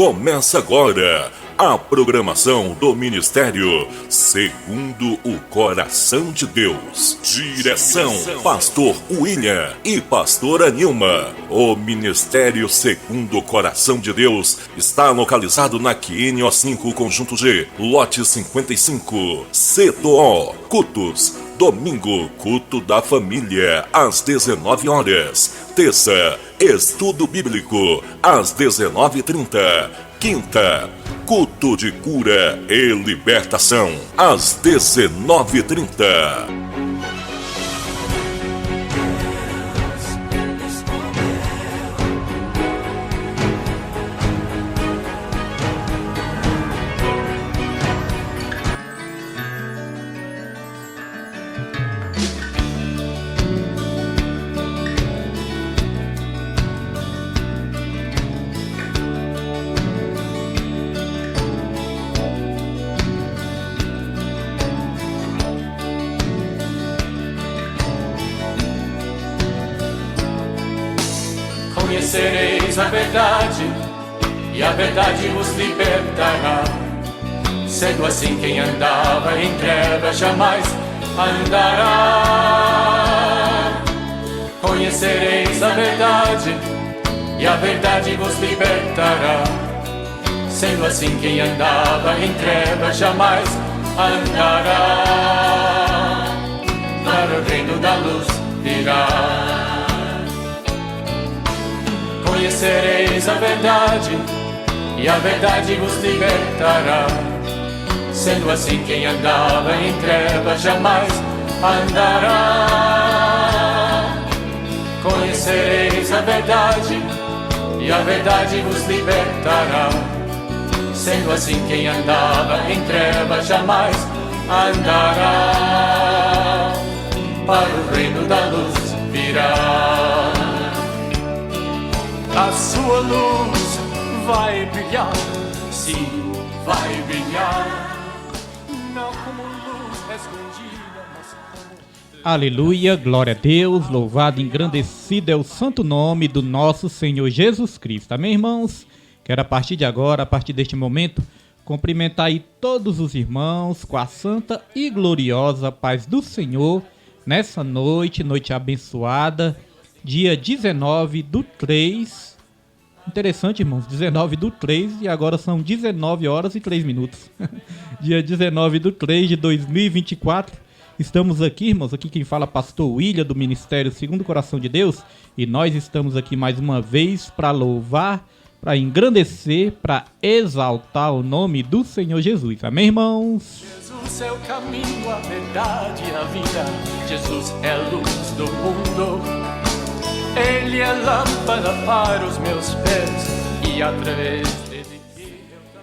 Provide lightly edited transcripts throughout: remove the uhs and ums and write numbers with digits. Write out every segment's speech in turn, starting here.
Começa agora a programação do Ministério Segundo o Coração de Deus. Direção, Pastor William e Pastora Nilma. O Ministério Segundo o Coração de Deus está localizado na QNO5, Conjunto G, lote 55, CTO, Cultos. Domingo, culto da família, às 19 horas. Terça, estudo bíblico, às 19h30. Quinta, culto de cura e libertação, às 19h30. Conhecereis a verdade, e a verdade vos libertará. Sendo assim, quem andava em trevas jamais andará. Conhecereis a verdade, e a verdade vos libertará. Sendo assim, quem andava em trevas jamais andará. Para o reino da luz virá. Conhecereis a verdade, e a verdade vos libertará. Sendo assim, quem andava em trevas jamais andará. Conhecereis a verdade, e a verdade vos libertará. Sendo assim, quem andava em trevas jamais andará. Para o reino da luz virá. A sua luz vai brilhar, sim, vai brilhar, não como luz escondida, mas como... Aleluia, glória a Deus, louvado e engrandecido é o santo nome do nosso Senhor Jesus Cristo. Amém, irmãos? Quero a partir de agora, a partir deste momento, cumprimentar aí todos os irmãos com a santa e gloriosa paz do Senhor, nessa noite abençoada, dia 19/3, interessante, irmãos, 19/3 e agora são 19 horas e 3 minutos. Dia 19/3 de 2024. Estamos aqui, irmãos, aqui quem fala é Pastor William do Ministério Segundo o Coração de Deus, e nós estamos aqui mais uma vez para louvar, para engrandecer, para exaltar o nome do Senhor Jesus. Amém, irmãos? Jesus é o caminho, a verdade e a vida. Jesus é a luz do mundo. Ele é lâmpada para os meus pés, e através dele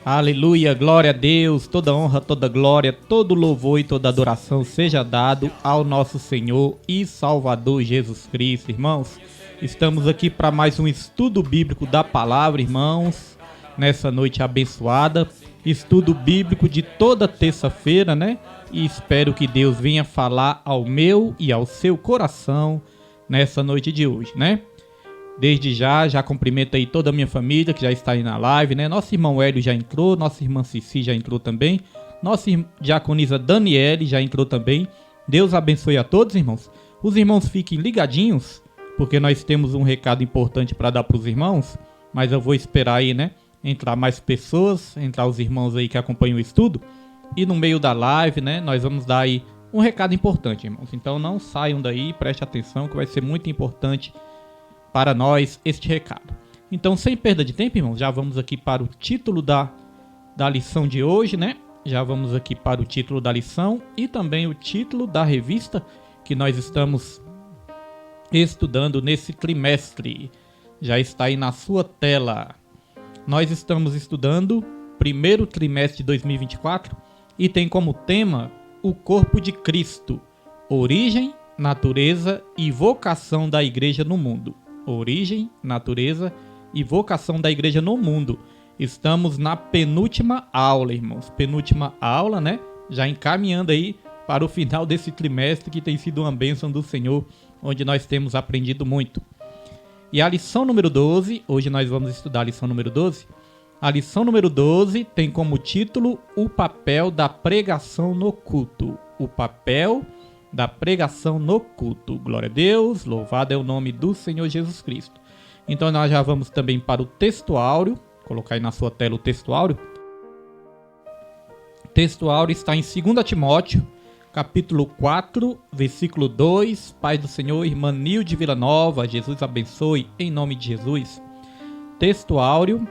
Aleluia, glória a Deus, toda honra, toda glória, todo louvor e toda adoração seja dado ao nosso Senhor e Salvador Jesus Cristo. Irmãos, estamos aqui para mais um estudo bíblico da palavra, irmãos, nessa noite abençoada, estudo bíblico de toda terça-feira, né? E espero que Deus venha falar ao meu e ao seu coração nessa noite de hoje, né? Desde já cumprimento aí toda a minha família que já está aí na live, né? Nosso irmão Hélio já entrou, nossa irmã Cici já entrou também, nossa diaconisa Daniele já entrou também. Deus abençoe a todos, irmãos. Os irmãos fiquem ligadinhos, porque nós temos um recado importante para dar para os irmãos, mas eu vou esperar aí, né? Entrar mais pessoas, entrar os irmãos aí que acompanham o estudo, e no meio da live, né? Nós vamos dar aí um recado importante, irmãos. Então não saiam daí, preste atenção que vai ser muito importante para nós este recado. Então, sem perda de tempo, irmãos, já vamos aqui para o título da lição de hoje, né? Já vamos aqui para o título da lição e também o título da revista que nós estamos estudando nesse trimestre. Já está aí na sua tela. Nós estamos estudando primeiro trimestre de 2024 e tem como tema o corpo de Cristo, origem, natureza e vocação da igreja no mundo. Origem, natureza e vocação da igreja no mundo. Estamos na penúltima aula, irmãos. Penúltima aula, né? Já encaminhando aí para o final desse trimestre que tem sido uma bênção do Senhor, onde nós temos aprendido muito. E a lição número 12, hoje nós vamos estudar a lição número 12, A lição número 12 tem como título o papel da pregação no culto. O papel da pregação no culto. Glória a Deus, louvado é o nome do Senhor Jesus Cristo. Então nós já vamos também para o texto áureo. Colocar aí na sua tela o texto áureo. O texto áureo está em 2 Timóteo, capítulo 4, versículo 2. Pai do Senhor, irmã Nilde Villanova, Jesus abençoe em nome de Jesus. Texto áureo,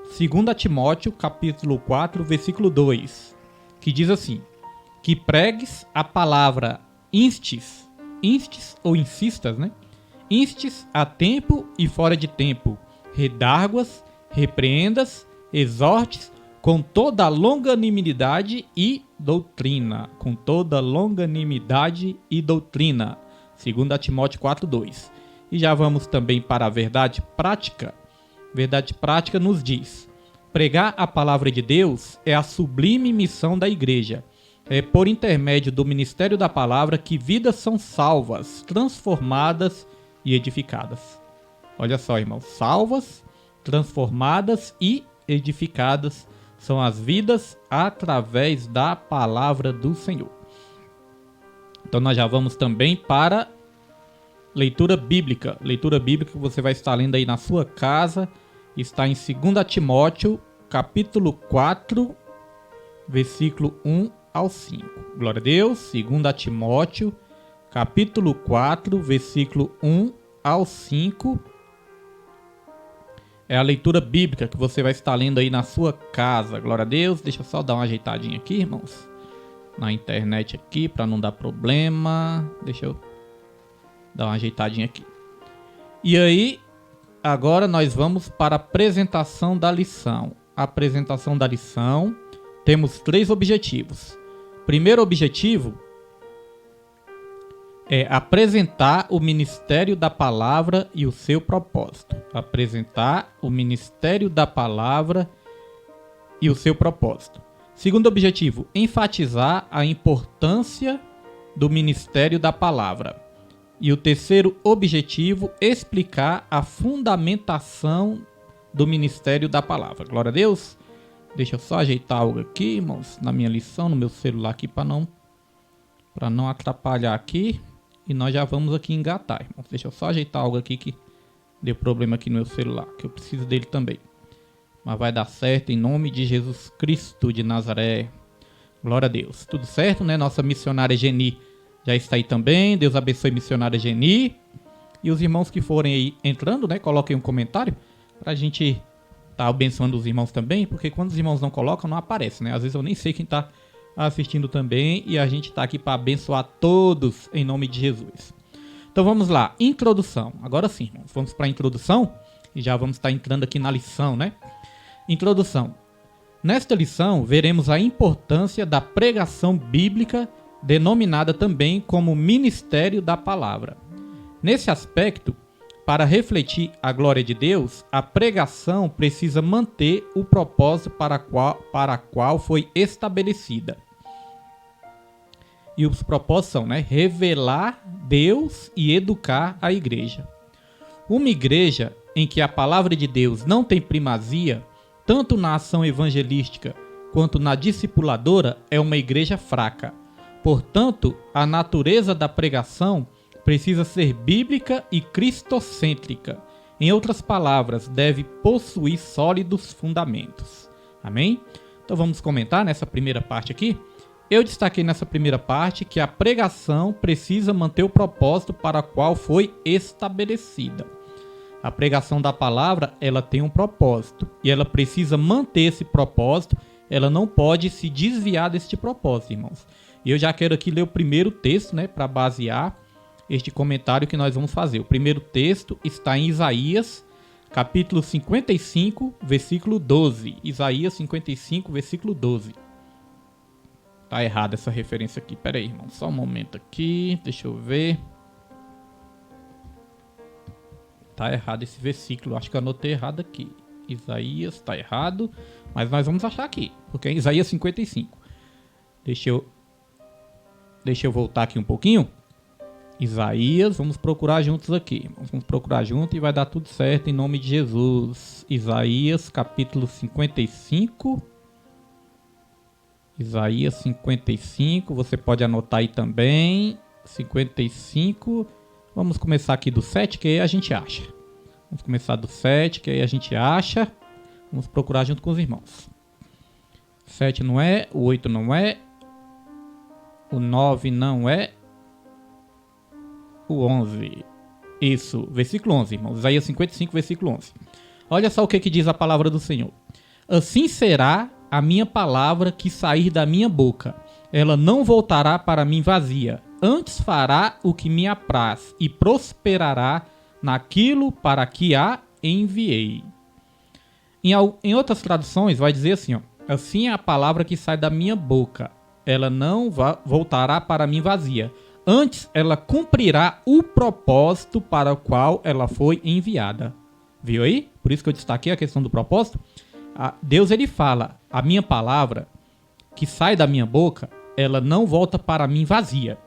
2 Timóteo, capítulo 4, versículo 2, que diz assim: que pregues a palavra instes ou insistas, né? Instes a tempo e fora de tempo, redarguas, repreendas, exortes com toda longanimidade e doutrina. Com toda longanimidade e doutrina. 2 Timóteo 4:2. E já vamos também para a verdade prática. Verdade prática nos diz: pregar a palavra de Deus é a sublime missão da igreja. É por intermédio do ministério da palavra que vidas são salvas, transformadas e edificadas. Olha só, irmãos, salvas, transformadas e edificadas são as vidas através da palavra do Senhor. Então nós já vamos também para leitura bíblica. Leitura bíblica que você vai estar lendo aí na sua casa. Está em 2 Timóteo, capítulo 4, versículo 1 ao 5. Glória a Deus. 2 Timóteo, capítulo 4, versículo 1 ao 5. É a leitura bíblica que você vai estar lendo aí na sua casa. Glória a Deus. Deixa eu só dar uma ajeitadinha aqui, irmãos. Na internet aqui, para não dar problema. Deixa eu dar uma ajeitadinha aqui. E aí, agora nós vamos para a apresentação da lição. A apresentação da lição, temos 3 objetivos. Primeiro objetivo é apresentar o ministério da palavra e o seu propósito. Apresentar o ministério da palavra e o seu propósito. Segundo objetivo, enfatizar a importância do ministério da palavra. E o terceiro objetivo, explicar a fundamentação do ministério da palavra. Glória a Deus. Deixa eu só ajeitar algo aqui, irmãos, na minha lição, no meu celular aqui, para não atrapalhar aqui. E nós já vamos aqui engatar, irmãos. Deixa eu só ajeitar algo aqui que deu problema aqui no meu celular, que eu preciso dele também. Mas vai dar certo em nome de Jesus Cristo de Nazaré. Glória a Deus. Tudo certo, né? Nossa missionária Geni já está aí também. Deus abençoe missionária Geni. E os irmãos que forem aí entrando, né? Coloquem um comentário para a gente estar abençoando os irmãos também. Porque quando os irmãos não colocam, não aparece, né? Às vezes eu nem sei quem está assistindo também. E a gente está aqui para abençoar todos em nome de Jesus. Então vamos lá. Introdução. Agora sim, irmãos. Vamos para a introdução. E já vamos estar entrando aqui na lição, né? Introdução. Nesta lição, veremos a importância da pregação bíblica, denominada também como ministério da palavra. Nesse aspecto, para refletir a glória de Deus, a pregação precisa manter o propósito para a qual foi estabelecida. E os propósitos são, né, revelar Deus e educar a igreja. Uma igreja em que a palavra de Deus não tem primazia, tanto na ação evangelística quanto na discipuladora, é uma igreja fraca. Portanto, a natureza da pregação precisa ser bíblica e cristocêntrica. Em outras palavras, deve possuir sólidos fundamentos. Amém? Então vamos comentar nessa primeira parte aqui. Eu destaquei nessa primeira parte que a pregação precisa manter o propósito para o qual foi estabelecida. A pregação da palavra, ela tem um propósito e ela precisa manter esse propósito, ela não pode se desviar deste propósito, irmãos. E eu já quero aqui ler o primeiro texto, né, para basear este comentário que nós vamos fazer. O primeiro texto está em Isaías, capítulo 55, versículo 12. Isaías 55, versículo 12. Tá errada essa referência aqui. Pera aí, irmão, só um momento aqui, deixa eu ver. Tá errado esse versículo, acho que eu anotei errado aqui. Isaías, tá errado, mas nós vamos achar aqui, porque é Isaías 55. Deixa eu voltar aqui um pouquinho. Isaías, vamos procurar juntos aqui. Vamos procurar junto e vai dar tudo certo em nome de Jesus. Isaías, capítulo 55. Isaías 55, você pode anotar aí também. 55. Vamos começar aqui do 7, que aí a gente acha. Vamos começar do 7, que aí a gente acha. Vamos procurar junto com os irmãos. 7 não é, o 8 não é, o 9 não é, o 11. Isso, versículo 11, irmãos. Isaías 55, versículo 11. Olha só o que diz a palavra do Senhor. Assim será a minha palavra que sair da minha boca. Ela não voltará para mim vazia. Antes fará o que me apraz e prosperará naquilo para que a enviei. Em outras traduções vai dizer assim, ó. Assim é a palavra que sai da minha boca. Ela não voltará para mim vazia. Antes ela cumprirá o propósito para o qual ela foi enviada. Viu aí? Por isso que eu destaquei a questão do propósito. Deus ele fala, a minha palavra que sai da minha boca, ela não volta para mim vazia.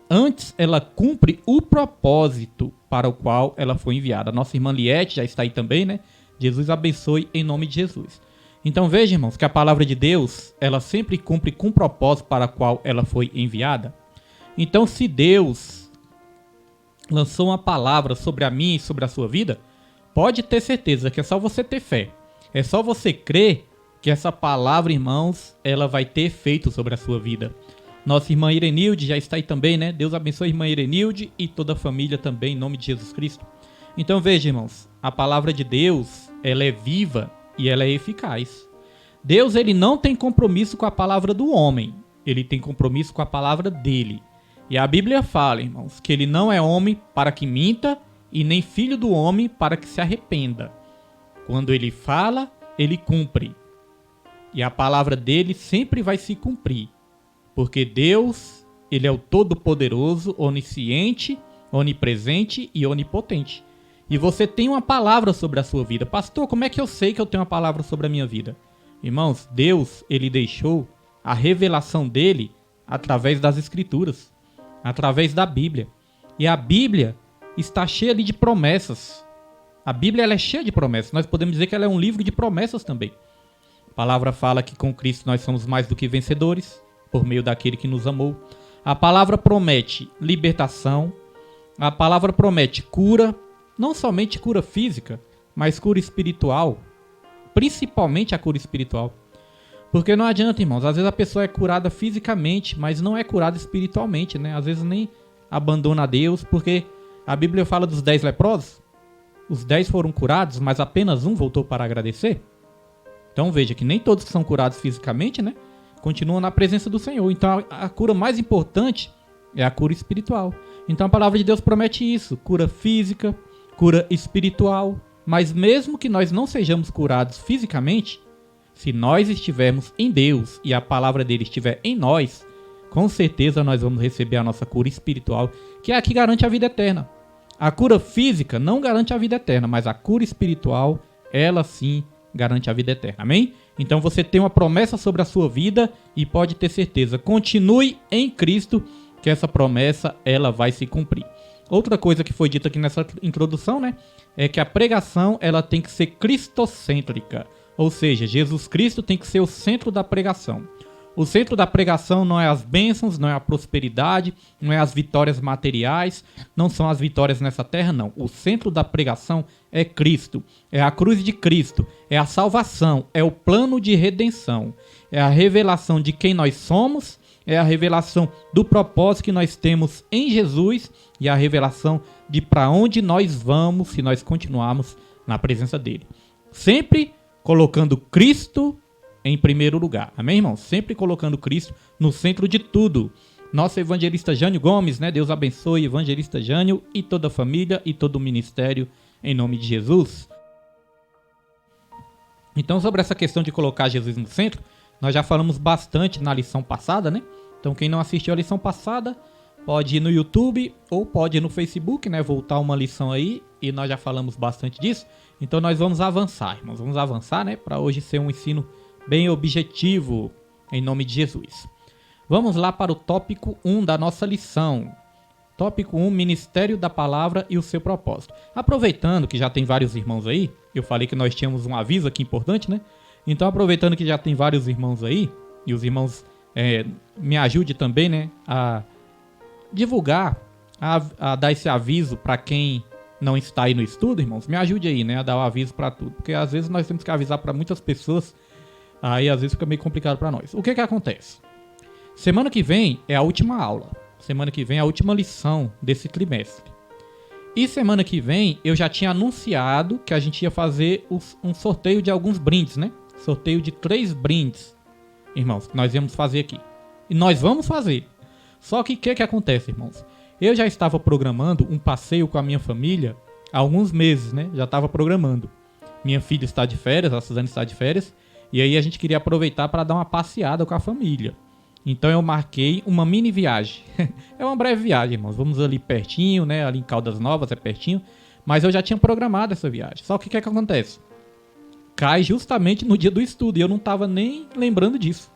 Antes ela cumpre o propósito para o qual ela foi enviada. A nossa irmã Liette já está aí também, né? Jesus abençoe em nome de Jesus. Então veja, irmãos, que a palavra de Deus, ela sempre cumpre com o propósito para o qual ela foi enviada. Então se Deus lançou uma palavra sobre a minha e sobre a sua vida, pode ter certeza que é só você ter fé. É só você crer que essa palavra, irmãos, ela vai ter efeito sobre a sua vida. Nossa irmã Irenilde já está aí também, né? Deus abençoe a irmã Irenilde e toda a família também, em nome de Jesus Cristo. Então veja, irmãos, a palavra de Deus, ela é viva e ela é eficaz. Deus, ele não tem compromisso com a palavra do homem. Ele tem compromisso com a palavra dele. E a Bíblia fala, irmãos, que ele não é homem para que minta e nem filho do homem para que se arrependa. Quando ele fala, ele cumpre. E a palavra dele sempre vai se cumprir. Porque Deus, ele é o Todo-Poderoso, onisciente, onipresente e onipotente. E você tem uma palavra sobre a sua vida. Pastor, como é que eu sei que eu tenho uma palavra sobre a minha vida? Irmãos, Deus, ele deixou a revelação dele através das Escrituras, através da Bíblia. E a Bíblia está cheia ali de promessas. A Bíblia ela é cheia de promessas. Nós podemos dizer que ela é um livro de promessas também. A palavra fala que com Cristo nós somos mais do que vencedores, por meio daquele que nos amou. A palavra promete libertação. A palavra promete cura. Não somente cura física, mas cura espiritual. Principalmente a cura espiritual. Porque não adianta, irmãos. Às vezes a pessoa é curada fisicamente, mas não é curada espiritualmente, né? Às vezes nem abandona a Deus, porque a Bíblia fala dos 10 leprosos. Os 10 foram curados, mas apenas um voltou para agradecer. Então veja que nem todos que são curados fisicamente, né? Continuam na presença do Senhor. Então a cura mais importante é a cura espiritual. Então a palavra de Deus promete isso. Cura física, cura espiritual. Mas mesmo que nós não sejamos curados fisicamente, se nós estivermos em Deus e a palavra dele estiver em nós, com certeza nós vamos receber a nossa cura espiritual, que é a que garante a vida eterna. A cura física não garante a vida eterna, mas a cura espiritual, ela sim garante a vida eterna. Amém? Então você tem uma promessa sobre a sua vida e pode ter certeza, continue em Cristo, que essa promessa ela vai se cumprir. Outra coisa que foi dita aqui nessa introdução, né, é que a pregação ela tem que ser cristocêntrica, ou seja, Jesus Cristo tem que ser o centro da pregação. O centro da pregação não é as bênçãos, não é a prosperidade, não é as vitórias materiais, não são as vitórias nessa terra, não. O centro da pregação é Cristo, é a cruz de Cristo, é a salvação, é o plano de redenção, é a revelação de quem nós somos, é a revelação do propósito que nós temos em Jesus e a revelação de para onde nós vamos se nós continuarmos na presença dele. Sempre colocando Cristo em primeiro lugar. Amém, irmão? Sempre colocando Cristo no centro de tudo. Nosso evangelista Jânio Gomes, né? Deus abençoe, evangelista Jânio e toda a família e todo o ministério em nome de Jesus. Então, sobre essa questão de colocar Jesus no centro, nós já falamos bastante na lição passada, né? Então, quem não assistiu a lição passada, pode ir no YouTube ou pode ir no Facebook, né? Voltar uma lição aí e nós já falamos bastante disso. Então, nós vamos avançar, irmãos. Vamos avançar, né? Para hoje ser um ensino bem objetivo, em nome de Jesus. Vamos lá para o tópico 1 da nossa lição. Tópico 1, Ministério da Palavra e o seu propósito. Aproveitando que já tem vários irmãos aí, eu falei que nós tínhamos um aviso aqui importante, né? Então, aproveitando que já tem vários irmãos aí, e os irmãos me ajudem também, né? A divulgar, a dar esse aviso para quem não está aí no estudo, irmãos. Me ajude aí, né? A dar o aviso para tudo. Porque às vezes nós temos que avisar para muitas pessoas, aí às vezes fica meio complicado para nós. O que acontece? Semana que vem é a última aula. Semana que vem é a última lição desse trimestre. E semana que vem eu já tinha anunciado que a gente ia fazer um sorteio de alguns brindes, né? Sorteio de 3 brindes, irmãos, que nós íamos fazer aqui. E nós vamos fazer. Só que o que acontece, irmãos? Eu já estava programando um passeio com a minha família há alguns meses, né? Já estava programando. Minha filha está de férias, a Suzane está de férias. E aí a gente queria aproveitar para dar uma passeada com a família. Então eu marquei uma mini viagem. É uma breve viagem, irmãos. Vamos ali pertinho, né? Ali em Caldas Novas, é pertinho. Mas eu já tinha programado essa viagem. Só que o que acontece? Cai justamente no dia do estudo. E eu não estava nem lembrando disso.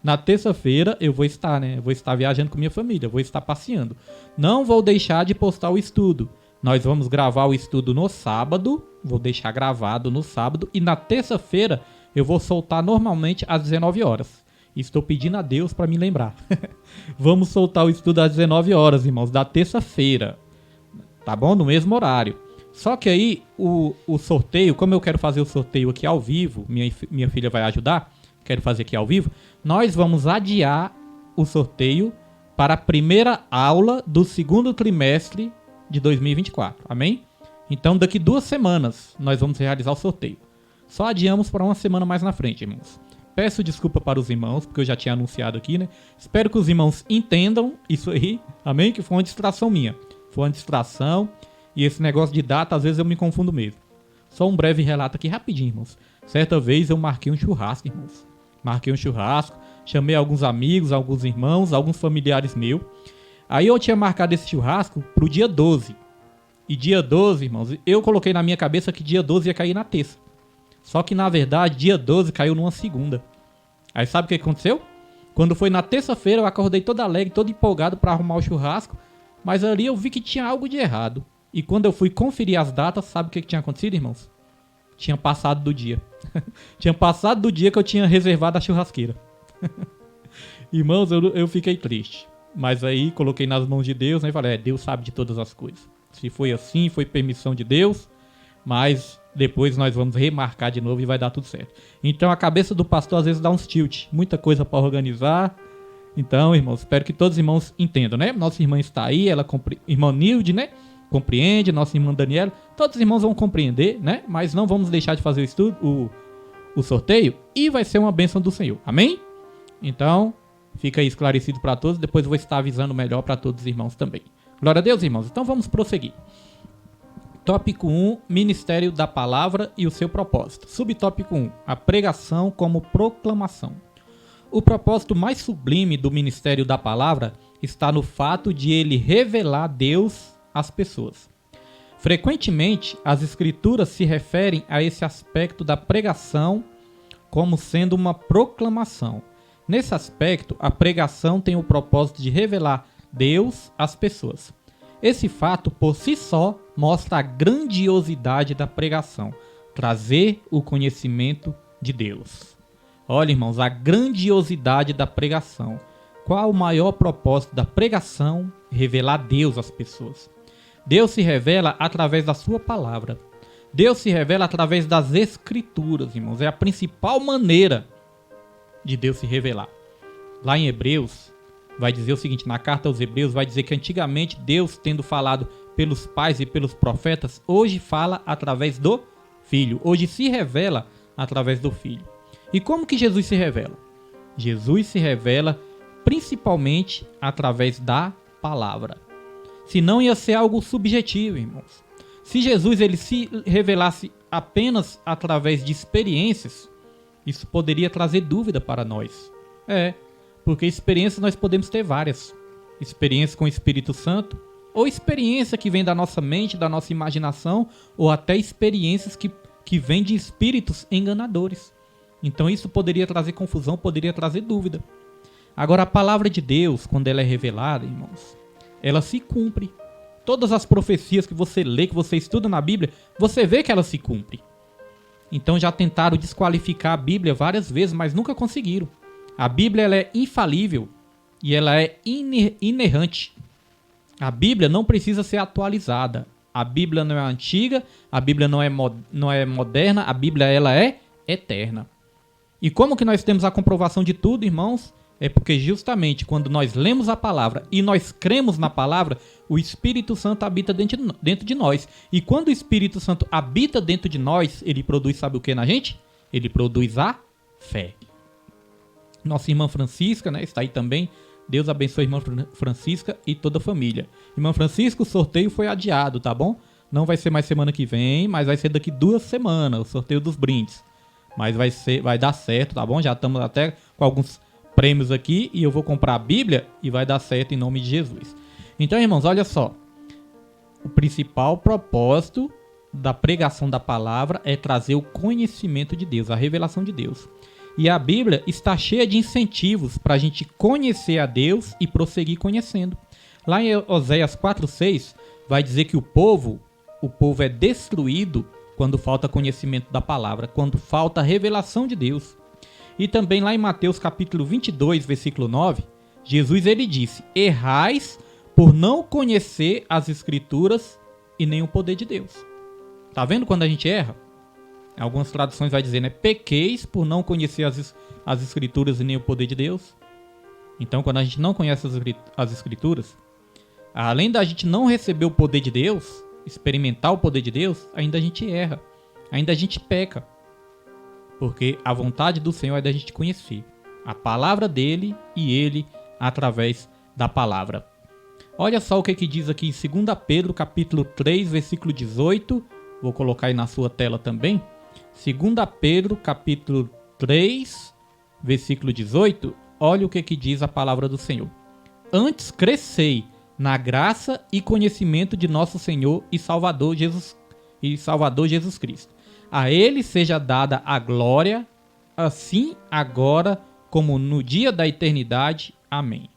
Na terça-feira eu vou estar, né? Eu vou estar viajando com minha família. Vou estar passeando. Não vou deixar de postar o estudo. Nós vamos gravar o estudo no sábado. Vou deixar gravado no sábado. E na terça-feira eu vou soltar normalmente às 19 horas. Estou pedindo a Deus para me lembrar. Vamos soltar o estudo às 19 horas, irmãos, da terça-feira. Tá bom? No mesmo horário. Só que aí, o sorteio, como eu quero fazer o sorteio aqui ao vivo, minha filha vai ajudar, quero fazer aqui ao vivo, nós vamos adiar o sorteio para a primeira aula do segundo trimestre de 2024. Amém? Então, daqui 2 semanas, nós vamos realizar o sorteio. Só adiamos para uma semana mais na frente, irmãos. Peço desculpa para os irmãos, porque eu já tinha anunciado aqui, né? Espero que os irmãos entendam isso aí, amém? Que foi uma distração minha. Foi uma distração e esse negócio de data, às vezes eu me confundo mesmo. Só um breve relato aqui, rapidinho, irmãos. Certa vez eu marquei um churrasco, irmãos. Marquei um churrasco, chamei alguns amigos, alguns irmãos, alguns familiares meus. Aí eu tinha marcado esse churrasco pro dia 12. E dia 12, irmãos, eu coloquei na minha cabeça que dia 12 ia cair na terça. Só que, na verdade, dia 12 caiu numa segunda. Aí sabe o que aconteceu? Quando foi na terça-feira, eu acordei todo alegre, todo empolgado para arrumar o churrasco. Mas ali eu vi que tinha algo de errado. E quando eu fui conferir as datas, sabe o que tinha acontecido, irmãos? Tinha passado do dia. Tinha passado do dia que eu tinha reservado a churrasqueira. Irmãos, eu fiquei triste. Mas aí coloquei nas mãos de Deus, né? E falei, Deus sabe de todas as coisas. Se foi assim, foi permissão de Deus. Mas depois nós vamos remarcar de novo e vai dar tudo certo. Então a cabeça do pastor às vezes dá uns tilt. Muita coisa para organizar. Então, irmãos, espero que todos os irmãos entendam, né? Nossa irmã está aí, irmã Nilde, né? Compreende, nossa irmã Daniela. Todos os irmãos vão compreender, né? Mas não vamos deixar de fazer o estudo, o sorteio. E vai ser uma bênção do Senhor. Amém? Então, fica aí esclarecido para todos. Depois eu vou estar avisando melhor para todos os irmãos também. Glória a Deus, irmãos. Então vamos prosseguir. Tópico 1, Ministério da Palavra e o seu propósito. Subtópico 1, a pregação como proclamação. O propósito mais sublime do Ministério da Palavra está no fato de ele revelar Deus às pessoas. Frequentemente, as Escrituras se referem a esse aspecto da pregação como sendo uma proclamação. Nesse aspecto, a pregação tem o propósito de revelar Deus às pessoas. Esse fato, por si só, mostra a grandiosidade da pregação, trazer o conhecimento de Deus. Olha, irmãos, a grandiosidade da pregação. Qual o maior propósito da pregação? Revelar Deus às pessoas. Deus se revela através da sua palavra. Deus se revela através das Escrituras, irmãos. É a principal maneira de Deus se revelar. Lá em Hebreus, vai dizer o seguinte, na carta aos Hebreus, vai dizer que antigamente Deus, tendo falado pelos pais e pelos profetas, hoje fala através do Filho. Hoje se revela através do Filho. E como que Jesus se revela? Jesus se revela principalmente através da palavra. Senão ia ser algo subjetivo, irmãos. Se Jesus ele se revelasse apenas através de experiências, isso poderia trazer dúvida para nós. Porque experiências nós podemos ter várias. Experiência com o Espírito Santo, ou experiência que vem da nossa mente, da nossa imaginação, ou até experiências que vêm de espíritos enganadores. Então isso poderia trazer confusão, poderia trazer dúvida. Agora a palavra de Deus, quando ela é revelada, irmãos, ela se cumpre. Todas as profecias que você lê, que você estuda na Bíblia, você vê que ela se cumpre. Então já tentaram desqualificar a Bíblia várias vezes, mas nunca conseguiram. A Bíblia ela é infalível e ela é inerrante. A Bíblia não precisa ser atualizada. A Bíblia não é antiga, a Bíblia não é moderna, a Bíblia ela é eterna. E como que nós temos a comprovação de tudo, irmãos? É porque justamente quando nós lemos a palavra e nós cremos na palavra, o Espírito Santo habita dentro de nós. E quando o Espírito Santo habita dentro de nós, ele produz, sabe o que na gente? Ele produz a fé. Nossa irmã Francisca, né, está aí também. Deus abençoe a irmã Francisca e toda a família. Irmã Francisca, o sorteio foi adiado, tá bom? Não vai ser mais semana que vem, mas vai ser daqui 2 semanas, o sorteio dos brindes. Mas vai dar certo, tá bom? Já estamos até com alguns prêmios aqui e eu vou comprar a Bíblia e vai dar certo em nome de Jesus. Então, irmãos, olha só. O principal propósito da pregação da palavra é trazer o conhecimento de Deus, a revelação de Deus. E a Bíblia está cheia de incentivos para a gente conhecer a Deus e prosseguir conhecendo. Lá em Oséias 4:6 vai dizer que o povo é destruído quando falta conhecimento da palavra, quando falta revelação de Deus. E também lá em Mateus capítulo 22, versículo 9, Jesus ele disse: errais por não conhecer as Escrituras e nem o poder de Deus. Tá vendo quando a gente erra? Algumas traduções vai dizer, né? Pequeis por não conhecer as Escrituras e nem o poder de Deus. Então, quando a gente não conhece as Escrituras, além da gente não receber o poder de Deus, experimentar o poder de Deus, ainda a gente erra, ainda a gente peca. Porque a vontade do Senhor é da gente conhecer a palavra dele e ele através da palavra. Olha só o que diz aqui em 2 Pedro capítulo 3, versículo 18. Vou colocar aí na sua tela também. 2 Pedro capítulo 3, versículo 18. Olha o que diz a palavra do Senhor. Antes crescei na graça e conhecimento de nosso Senhor e Salvador Jesus Cristo. A ele seja dada a glória, assim agora como no dia da eternidade. Amém.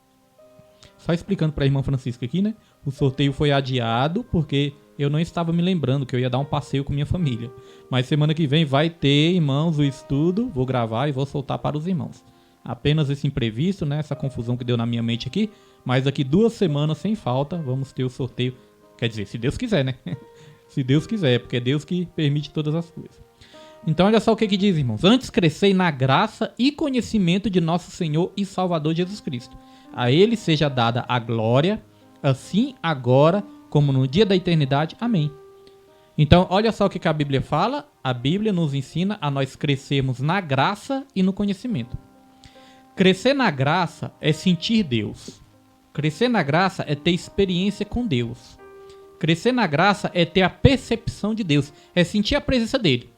Só explicando para a irmã Francisca aqui, né? O sorteio foi adiado porque eu não estava me lembrando que eu ia dar um passeio com minha família. Mas semana que vem vai ter, irmãos, o estudo. Vou gravar e vou soltar para os irmãos. Apenas esse imprevisto, né? Essa confusão que deu na minha mente aqui. Mas daqui 2 semanas, sem falta, vamos ter o sorteio. Quer dizer, se Deus quiser, né? Se Deus quiser, porque é Deus que permite todas as coisas. Então olha só o que diz, irmãos. Antes crescei na graça e conhecimento de nosso Senhor e Salvador Jesus Cristo. A ele seja dada a glória, assim agora como no dia da eternidade. Amém. Então olha só o que a Bíblia fala. A Bíblia nos ensina a nós crescermos na graça e no conhecimento. Crescer na graça é sentir Deus. Crescer na graça é ter experiência com Deus. Crescer na graça é ter a percepção de Deus, é sentir a presença dele.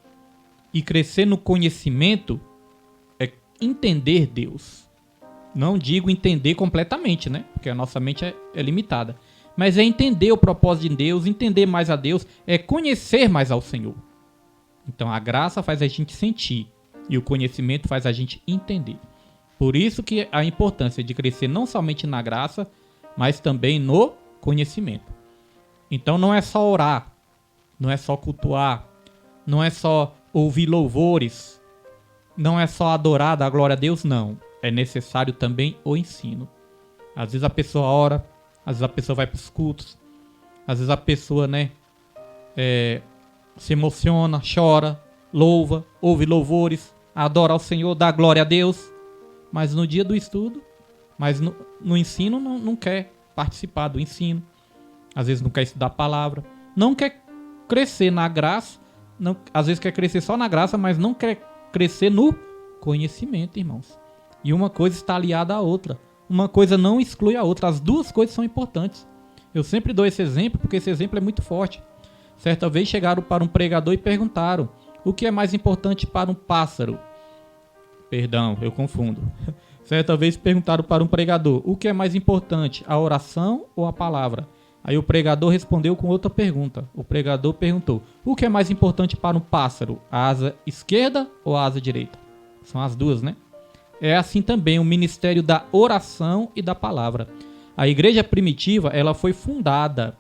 E crescer no conhecimento é entender Deus. Não digo entender completamente, né? Porque a nossa mente é limitada. Mas é entender o propósito de Deus, entender mais a Deus, é conhecer mais ao Senhor. Então a graça faz a gente sentir e o conhecimento faz a gente entender. Por isso que a importância de crescer não somente na graça, mas também no conhecimento. Então não é só orar, não é só cultuar, não é só ouvir louvores, não é só adorar, dar glória a Deus, não. É necessário também o ensino. Às vezes a pessoa ora, às vezes a pessoa vai para os cultos, às vezes a pessoa, né, se emociona, chora, louva, ouve louvores, adora ao Senhor, dá glória a Deus, mas no dia do estudo, mas no ensino não quer participar do ensino. Às vezes não quer estudar a palavra, não quer crescer na graça, às vezes quer crescer só na graça, mas não quer crescer no conhecimento, irmãos. E uma coisa está aliada à outra. Uma coisa não exclui a outra. As duas coisas são importantes. Eu sempre dou esse exemplo porque esse exemplo é muito forte. Certa vez chegaram para um pregador e perguntaram: o que é mais importante para um pássaro? Perdão, eu confundo. Certa vez perguntaram para um pregador: o que é mais importante, a oração ou a palavra? Aí o pregador respondeu com outra pergunta. O pregador perguntou: o que é mais importante para um pássaro, a asa esquerda ou a asa direita? São as duas, né? É assim também o ministério da oração e da palavra. A igreja primitiva, ela foi fundada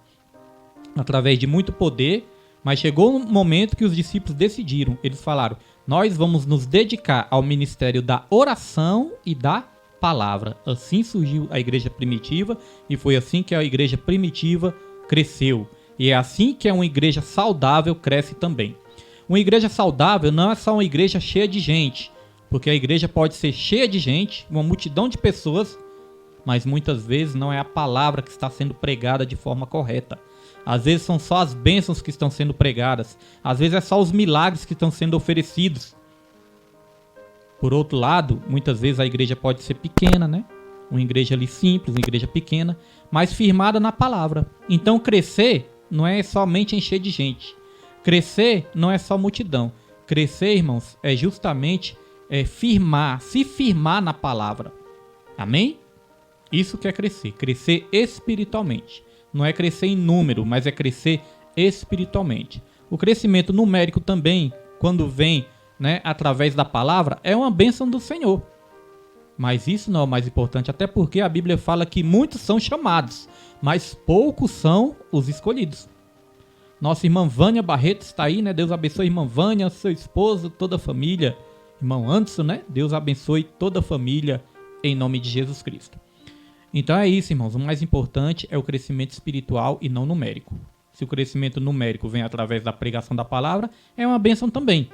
através de muito poder, mas chegou um momento que os discípulos decidiram. Eles falaram, nós vamos nos dedicar ao ministério da oração e da palavra. Assim surgiu a igreja primitiva e foi assim que a igreja primitiva cresceu. E é assim que uma igreja saudável cresce também. Uma igreja saudável não é só uma igreja cheia de gente, porque a igreja pode ser cheia de gente, uma multidão de pessoas, mas muitas vezes não é a palavra que está sendo pregada de forma correta. Às vezes são só as bênçãos que estão sendo pregadas. Às vezes é só os milagres que estão sendo oferecidos. Por outro lado, muitas vezes a igreja pode ser pequena, né? Uma igreja ali simples, uma igreja pequena, mas firmada na palavra. Então crescer não é somente encher de gente. Crescer não é só multidão. Crescer, irmãos, é justamente firmar, se firmar na palavra. Amém? Isso que é crescer. Crescer espiritualmente. Não é crescer em número, mas é crescer espiritualmente. O crescimento numérico também, quando vem, né, através da palavra, é uma bênção do Senhor. Mas isso não é o mais importante, até porque a Bíblia fala que muitos são chamados, mas poucos são os escolhidos. Nossa irmã Vânia Barreto está aí, né? Deus abençoe a irmã Vânia, seu esposo, toda a família. Irmão Anderson, né? Deus abençoe toda a família em nome de Jesus Cristo. Então é isso, irmãos. O mais importante é o crescimento espiritual e não numérico. Se o crescimento numérico vem através da pregação da palavra, é uma bênção também.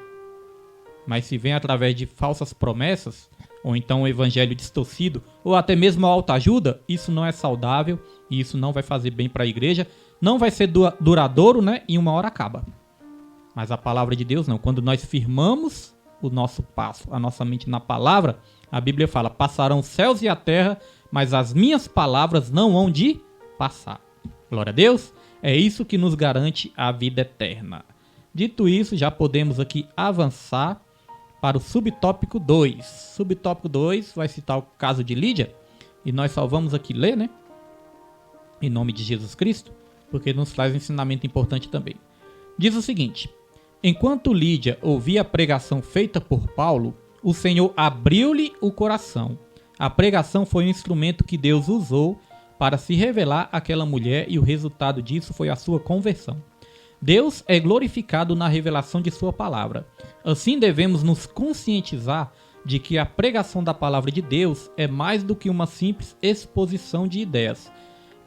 Mas se vem através de falsas promessas, ou então um evangelho distorcido, ou até mesmo a autoajuda, isso não é saudável e isso não vai fazer bem para a igreja. Não vai ser duradouro, né? E uma hora acaba. Mas a palavra de Deus não. Quando nós firmamos o nosso passo, a nossa mente na palavra, a Bíblia fala, passarão os céus e a terra, mas as minhas palavras não hão de passar. Glória a Deus. É isso que nos garante a vida eterna. Dito isso, já podemos aqui avançar para o subtópico 2. Subtópico 2 vai citar o caso de Lídia. E nós só vamos aqui ler, né? Em nome de Jesus Cristo, porque nos traz um ensinamento importante também. Diz o seguinte: enquanto Lídia ouvia a pregação feita por Paulo, o Senhor abriu-lhe o coração. A pregação foi um instrumento que Deus usou para se revelar àquela mulher e o resultado disso foi a sua conversão. Deus é glorificado na revelação de sua palavra. Assim devemos nos conscientizar de que a pregação da palavra de Deus é mais do que uma simples exposição de ideias.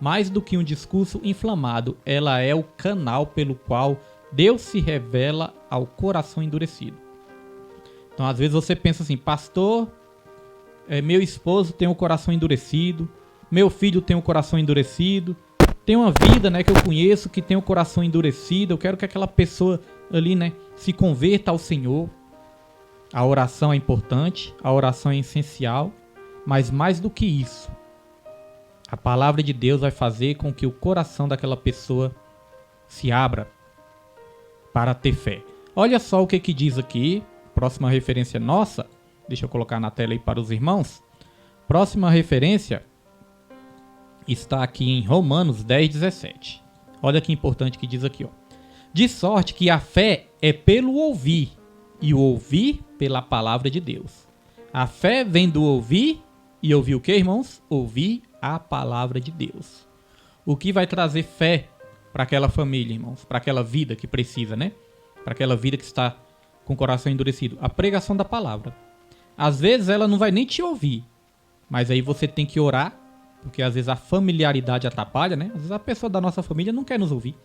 Mais do que um discurso inflamado, ela é o canal pelo qual Deus se revela ao coração endurecido. Então, às vezes você pensa assim, pastor, meu esposo tem o coração endurecido, meu filho tem o coração endurecido, tem uma vida, né, que eu conheço que tem o coração endurecido, eu quero que aquela pessoa ali, né, se converta ao Senhor. A oração é importante, a oração é essencial, mas mais do que isso, a palavra de Deus vai fazer com que o coração daquela pessoa se abra para ter fé. Olha só o que diz aqui, próxima referência nossa, deixa eu colocar na tela aí para os irmãos. Próxima referência está aqui em Romanos 10:17. Olha que importante que diz aqui, ó. De sorte que a fé é pelo ouvir, e o ouvir pela palavra de Deus. A fé vem do ouvir, e ouvir o que, irmãos? Ouvir a palavra de Deus. O que vai trazer fé para aquela família, irmãos? Para aquela vida que precisa, né? Para aquela vida que está com o coração endurecido. A pregação da palavra. Às vezes ela não vai nem te ouvir, mas aí você tem que orar, porque às vezes a familiaridade atrapalha, né? Às vezes a pessoa da nossa família não quer nos ouvir.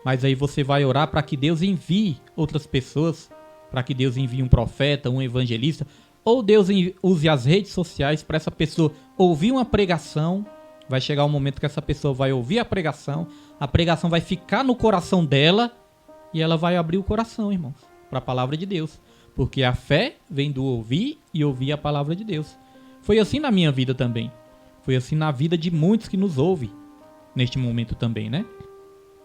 Mas aí você vai orar para que Deus envie outras pessoas, para que Deus envie um profeta, um evangelista, ou Deus use as redes sociais para essa pessoa ouvir uma pregação. Vai chegar um momento que essa pessoa vai ouvir a pregação vai ficar no coração dela e ela vai abrir o coração, irmãos, para a palavra de Deus. Porque a fé vem do ouvir e ouvir a palavra de Deus. Foi assim na minha vida também. Foi assim na vida de muitos que nos ouvem neste momento também, né?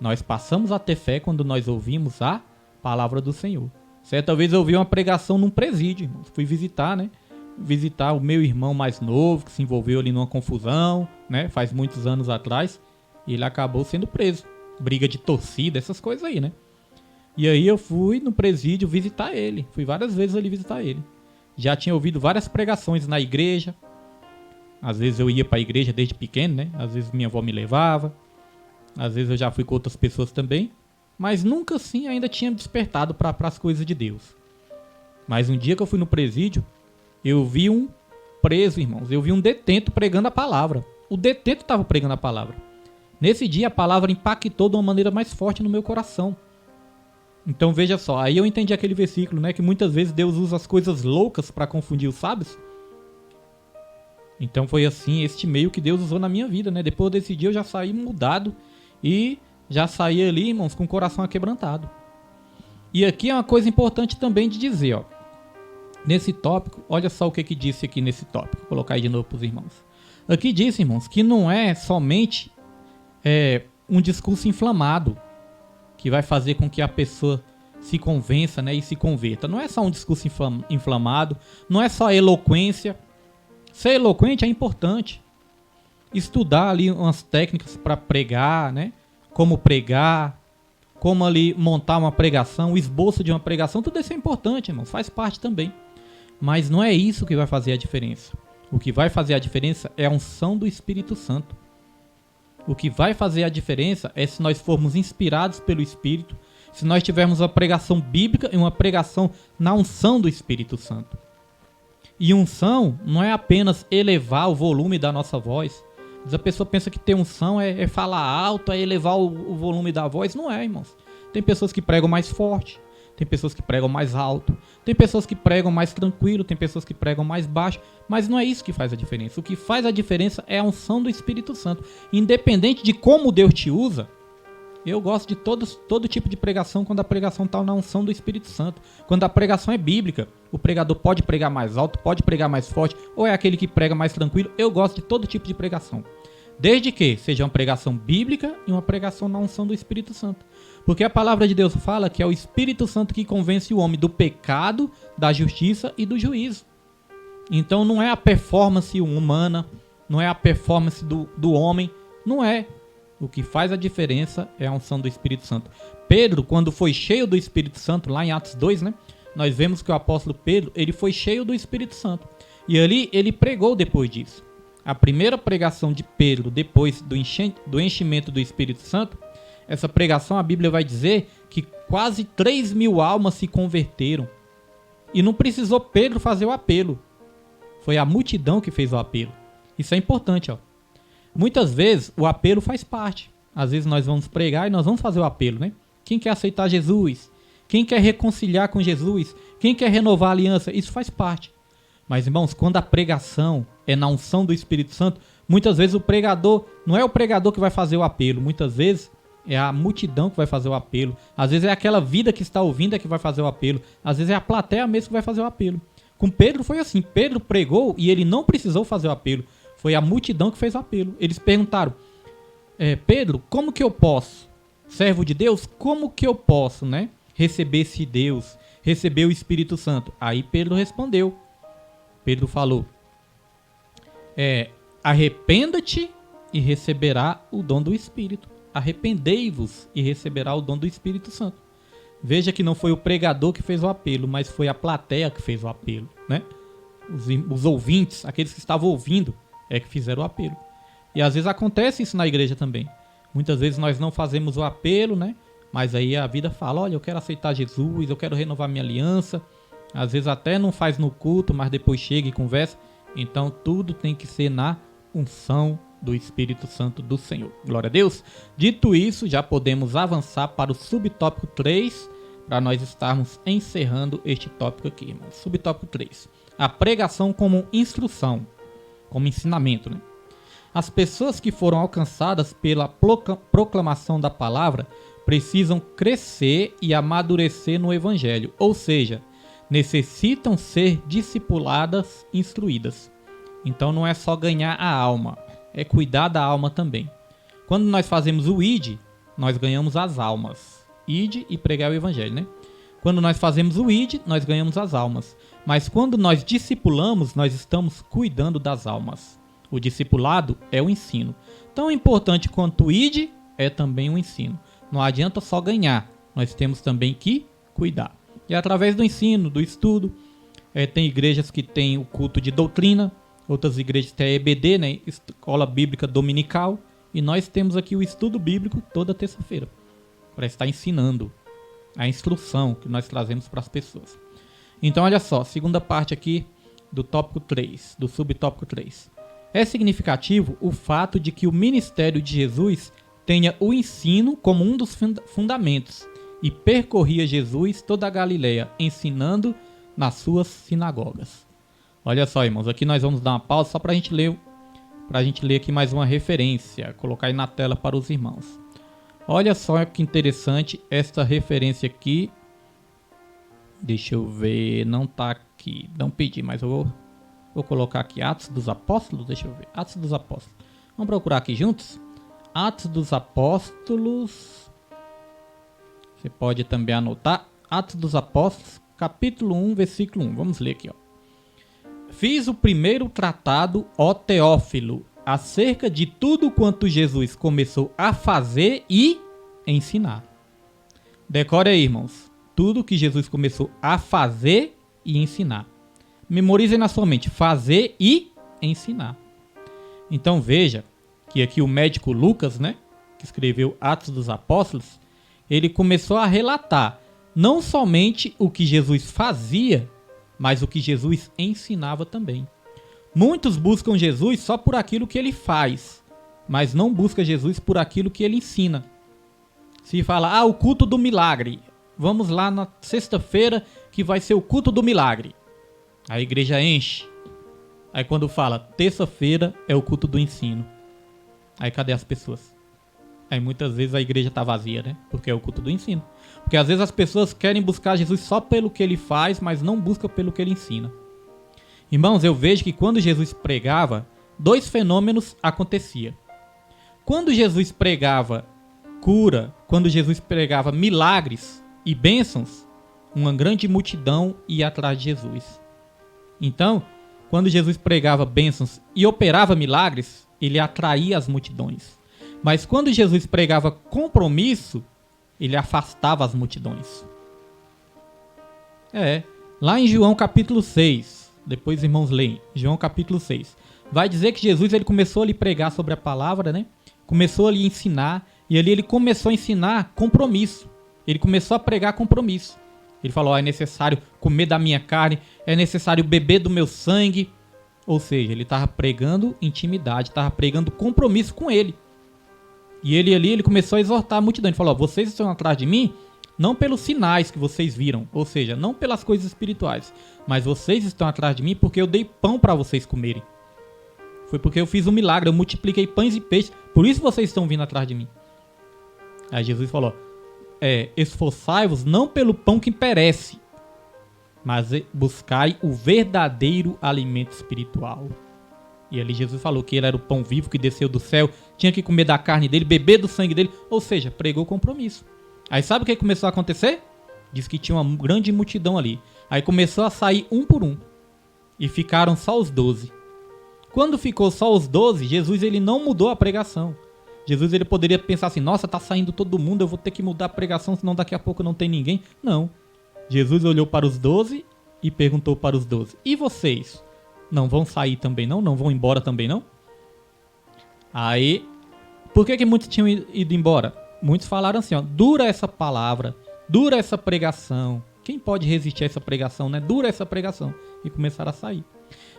Nós passamos a ter fé quando nós ouvimos a palavra do Senhor. Certa vez eu ouvi uma pregação num presídio, irmãos. Fui visitar, né? Visitar o meu irmão mais novo, que se envolveu ali numa confusão, né? Faz muitos anos atrás. E ele acabou sendo preso. Briga de torcida, essas coisas aí, né? E aí eu fui no presídio visitar ele. Fui várias vezes ali visitar ele. Já tinha ouvido várias pregações na igreja. Às vezes eu ia para a igreja desde pequeno, né? Às vezes minha avó me levava. Às vezes eu já fui com outras pessoas também. Mas nunca assim ainda tinha despertado para as coisas de Deus. Mas um dia que eu fui no presídio, eu vi um preso, irmãos. Eu vi um detento pregando a palavra. O detento estava pregando a palavra. Nesse dia a palavra impactou de uma maneira mais forte no meu coração. Então veja só, aí eu entendi aquele versículo, né? Que muitas vezes Deus usa as coisas loucas para confundir os sábios. Então foi assim, este meio que Deus usou na minha vida, né? Depois desse dia eu já saí mudado e já saí ali, irmãos, com o coração aquebrantado. E aqui é uma coisa importante também de dizer, ó. Nesse tópico, olha só o que disse aqui nesse tópico. Vou colocar aí de novo para os irmãos. Aqui disse, irmãos, que não é somente um discurso inflamado que vai fazer com que a pessoa se convença, né, e se converta. Não é só um discurso inflamado, não é só eloquência. Ser eloquente é importante. Estudar ali umas técnicas para pregar, né? Como pregar, como ali montar uma pregação, o esboço de uma pregação, tudo isso é importante, irmãos, faz parte também. Mas não é isso que vai fazer a diferença. O que vai fazer a diferença é a unção do Espírito Santo. O que vai fazer a diferença é se nós formos inspirados pelo Espírito, se nós tivermos uma pregação bíblica e uma pregação na unção do Espírito Santo. E unção não é apenas elevar o volume da nossa voz. A pessoa pensa que ter unção é falar alto, é elevar o volume da voz. Não é, irmãos. Tem pessoas que pregam mais forte, tem pessoas que pregam mais alto, tem pessoas que pregam mais tranquilo, tem pessoas que pregam mais baixo, mas não é isso que faz a diferença. O que faz a diferença é a unção do Espírito Santo. Independente de como Deus te usa, eu gosto de todo tipo de pregação quando a pregação está na unção do Espírito Santo. Quando a pregação é bíblica, o pregador pode pregar mais alto, pode pregar mais forte, ou é aquele que prega mais tranquilo. Eu gosto de todo tipo de pregação. Desde que seja uma pregação bíblica e uma pregação na unção do Espírito Santo. Porque a palavra de Deus fala que é o Espírito Santo que convence o homem do pecado, da justiça e do juízo. Então não é a performance humana, não é a performance do homem, não é. O que faz a diferença é a unção do Espírito Santo. Pedro, quando foi cheio do Espírito Santo, lá em Atos 2, né? Nós vemos que o apóstolo Pedro, ele foi cheio do Espírito Santo. E ali ele pregou depois disso. A primeira pregação de Pedro, depois do enchimento do Espírito Santo, essa pregação, a Bíblia vai dizer que quase 3.000 almas se converteram. E não precisou Pedro fazer o apelo. Foi a multidão que fez o apelo. Isso é importante, ó. Muitas vezes o apelo faz parte. Às vezes nós vamos pregar e nós vamos fazer o apelo, né? Quem quer aceitar Jesus? Quem quer reconciliar com Jesus? Quem quer renovar a aliança? Isso faz parte. Mas, irmãos, quando a pregação é na unção do Espírito Santo, muitas vezes o pregador, não é o pregador que vai fazer o apelo. Muitas vezes é a multidão que vai fazer o apelo. Às vezes é aquela vida que está ouvindo que vai fazer o apelo. Às vezes é a plateia mesmo que vai fazer o apelo. Com Pedro foi assim. Pedro pregou e ele não precisou fazer o apelo. Foi a multidão que fez o apelo. Eles perguntaram, Pedro, como que eu posso, servo de Deus, como que eu posso, né, receber esse Deus, receber o Espírito Santo? Aí Pedro respondeu. Pedro falou, arrependa-te e receberá o dom do Espírito. Arrependei-vos e receberá o dom do Espírito Santo. Veja que não foi o pregador que fez o apelo, mas foi a plateia que fez o apelo, né? Os ouvintes, aqueles que estavam ouvindo, que fizeram o apelo. E às vezes acontece isso na igreja também. Muitas vezes nós não fazemos o apelo, né? Mas aí a vida fala, olha, eu quero aceitar Jesus, eu quero renovar minha aliança. Às vezes até não faz no culto, mas depois chega e conversa. Então tudo tem que ser na unção do Espírito Santo do Senhor. Glória a Deus. Dito isso, já podemos avançar para o subtópico 3, para nós estarmos encerrando este tópico aqui, irmãos. Subtópico 3. A pregação como instrução, como ensinamento, né? As pessoas que foram alcançadas pela proclamação da palavra precisam crescer e amadurecer no evangelho, ou seja, necessitam ser discipuladas, instruídas. Então não é só ganhar a alma, é cuidar da alma também. Quando nós fazemos o ID, nós ganhamos as almas. ID e pregar o evangelho, né? Quando nós fazemos o ID, nós ganhamos as almas. Mas quando nós discipulamos, nós estamos cuidando das almas. O discipulado é o ensino. Tão importante quanto o ID é também o ensino. Não adianta só ganhar, nós temos também que cuidar. E através do ensino, do estudo, tem igrejas que têm o culto de doutrina, outras igrejas têm a EBD, né? Escola Bíblica Dominical. E nós temos aqui o estudo bíblico toda terça-feira, para estar ensinando a instrução que nós trazemos para as pessoas. Então, olha só, segunda parte aqui do tópico 3, do subtópico 3. É significativo o fato de que o ministério de Jesus tenha o ensino como um dos fundamentos e percorria Jesus toda a Galileia, ensinando nas suas sinagogas. Olha só, irmãos, aqui nós vamos dar uma pausa só para a gente ler aqui mais uma referência, colocar aí na tela para os irmãos. Olha só que interessante esta referência aqui. Deixa eu ver, não tá aqui, não pedi, mas eu vou colocar aqui Atos dos Apóstolos, deixa eu ver, Atos dos Apóstolos. Vamos procurar aqui juntos? Atos dos Apóstolos, você pode também anotar, Atos dos Apóstolos, capítulo 1, versículo 1, vamos ler aqui, ó. Fiz o primeiro tratado, ó Teófilo, acerca de tudo quanto Jesus começou a fazer e ensinar. Decore aí, irmãos, tudo que Jesus começou a fazer e ensinar. Memorizem na sua mente, fazer e ensinar. Então veja que aqui o médico Lucas, né, que escreveu Atos dos Apóstolos, ele começou a relatar não somente o que Jesus fazia, mas o que Jesus ensinava também. Muitos buscam Jesus só por aquilo que ele faz, mas não buscam Jesus por aquilo que ele ensina. Se fala, o culto do milagre, vamos lá na sexta-feira que vai ser o culto do milagre. A igreja enche. Aí quando fala, terça-feira é o culto do ensino. Aí cadê as pessoas? Aí muitas vezes a igreja está vazia, né? Porque é o culto do ensino. Porque às vezes as pessoas querem buscar Jesus só pelo que ele faz, mas não buscam pelo que ele ensina. Irmãos, eu vejo que quando Jesus pregava, dois fenômenos aconteciam. Quando Jesus pregava cura, quando Jesus pregava milagres e bênçãos, uma grande multidão ia atrás de Jesus. Então, quando Jesus pregava bênçãos e operava milagres, ele atraía as multidões. Mas quando Jesus pregava compromisso, ele afastava as multidões. Lá em João capítulo 6, depois os irmãos leem, João capítulo 6, vai dizer que Jesus ele começou a lhe pregar sobre a palavra, né? Começou a lhe ensinar, e ali ele começou a ensinar compromisso. Ele começou a pregar compromisso. Ele falou, é necessário comer da minha carne, é necessário beber do meu sangue. Ou seja, ele estava pregando intimidade, estava pregando compromisso com ele. E ele começou a exortar a multidão. Ele falou, vocês estão atrás de mim, não pelos sinais que vocês viram, ou seja, não pelas coisas espirituais, mas vocês estão atrás de mim porque eu dei pão para vocês comerem. Foi porque eu fiz um milagre, eu multipliquei pães e peixes, por isso vocês estão vindo atrás de mim. Aí Jesus falou, esforçai-vos não pelo pão que perece, mas buscai o verdadeiro alimento espiritual. E ali Jesus falou que ele era o pão vivo que desceu do céu, tinha que comer da carne dele, beber do sangue dele, ou seja, pregou compromisso. Aí sabe o que começou a acontecer? Diz que tinha uma grande multidão ali. Aí começou a sair um por um. E ficaram só os 12. Quando ficou só os 12, Jesus ele não mudou a pregação. Jesus ele poderia pensar assim, nossa, tá saindo todo mundo, eu vou ter que mudar a pregação, senão daqui a pouco não tem ninguém. Não. Jesus olhou para os 12 e perguntou para os 12, e vocês? Não vão sair também não? Não vão embora também não? Aí, por que muitos tinham ido embora? Muitos falaram assim, dura essa palavra, dura essa pregação. Quem pode resistir a essa pregação, né? Dura essa pregação. E começaram a sair.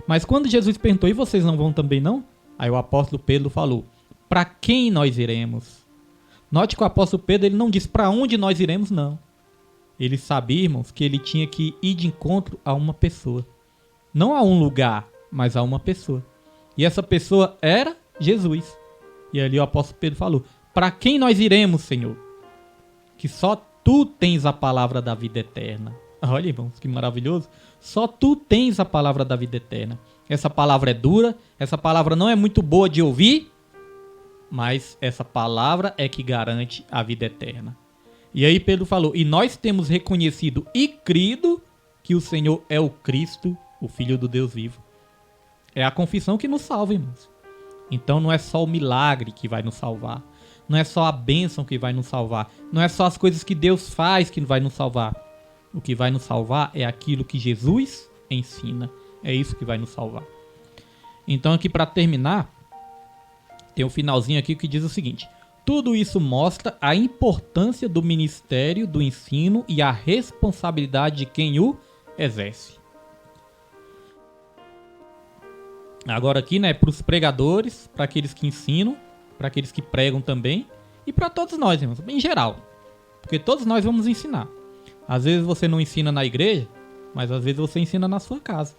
Mas quando Jesus perguntou, e vocês não vão também não? Aí o apóstolo Pedro falou, para quem nós iremos? Note que o apóstolo Pedro ele não disse para onde nós iremos, não. Ele sabia, irmãos, que ele tinha que ir de encontro a uma pessoa. Não a um lugar, mas a uma pessoa. E essa pessoa era Jesus. E ali o apóstolo Pedro falou, para quem nós iremos, Senhor? Que só tu tens a palavra da vida eterna. Olha, irmãos, que maravilhoso. Só tu tens a palavra da vida eterna. Essa palavra é dura, essa palavra não é muito boa de ouvir, mas essa palavra é que garante a vida eterna. E aí Pedro falou, e nós temos reconhecido e crido que o Senhor é o Cristo, o Filho do Deus vivo. É a confissão que nos salva, irmãos. Então não é só o milagre que vai nos salvar. Não é só a bênção que vai nos salvar. Não é só as coisas que Deus faz que vai nos salvar. O que vai nos salvar é aquilo que Jesus ensina. É isso que vai nos salvar. Então aqui para terminar, tem um finalzinho aqui que diz o seguinte: tudo isso mostra a importância do ministério do ensino e a responsabilidade de quem o exerce. Agora aqui, né, para os pregadores, para aqueles que ensinam, para aqueles que pregam também e para todos nós, irmãos, em geral. Porque todos nós vamos ensinar. Às vezes você não ensina na igreja, mas às vezes você ensina na sua casa.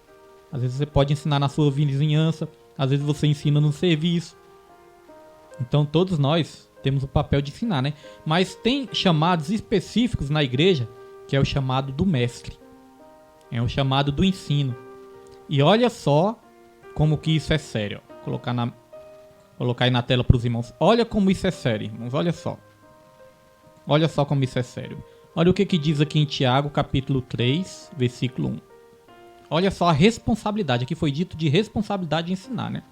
Às vezes você pode ensinar na sua vizinhança, às vezes você ensina no serviço. Então todos nós temos o papel de ensinar, né? Mas tem chamados específicos na igreja, que é o chamado do mestre. É o chamado do ensino. E olha só como que isso é sério. Ó. Colocar aí na tela para os irmãos. Olha como isso é sério, irmãos. Olha só. Olha só como isso é sério. Olha o que diz aqui em Tiago, capítulo 3, versículo 1. Olha só a responsabilidade. Aqui foi dito de responsabilidade de ensinar, né?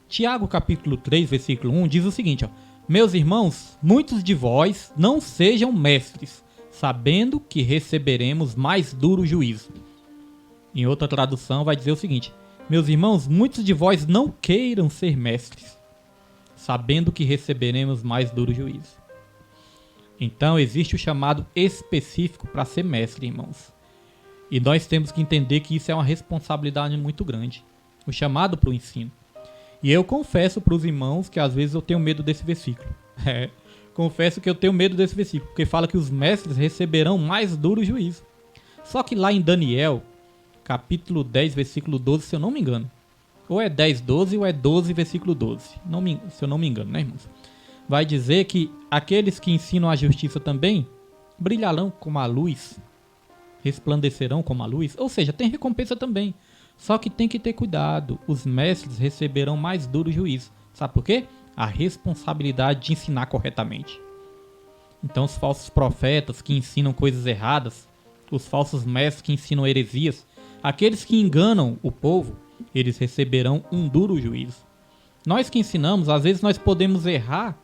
Tiago, capítulo 3, versículo 1, diz o seguinte, ó. Meus irmãos, muitos de vós não sejam mestres, sabendo que receberemos mais duro juízo. Em outra tradução vai dizer o seguinte: meus irmãos, muitos de vós não queiram ser mestres, sabendo que receberemos mais duro juízo. Então existe o chamado específico para ser mestre, irmãos. E nós temos que entender que isso é uma responsabilidade muito grande. O chamado para o ensino. E eu confesso para os irmãos que às vezes eu tenho medo desse versículo. Confesso que eu tenho medo desse versículo, porque fala que os mestres receberão mais duro juízo. Só que lá em Daniel, capítulo 10, versículo 12, se eu não me engano. Ou é 10, 12 ou é 12, versículo 12. Se eu não me engano, né, irmãos? Vai dizer que aqueles que ensinam a justiça também brilharão como a luz, resplandecerão como a luz. Ou seja, tem recompensa também. Só que tem que ter cuidado. Os mestres receberão mais duro juízo. Sabe por quê? A responsabilidade de ensinar corretamente. Então os falsos profetas que ensinam coisas erradas, os falsos mestres que ensinam heresias, aqueles que enganam o povo, eles receberão um duro juízo. Nós que ensinamos, às vezes nós podemos errar.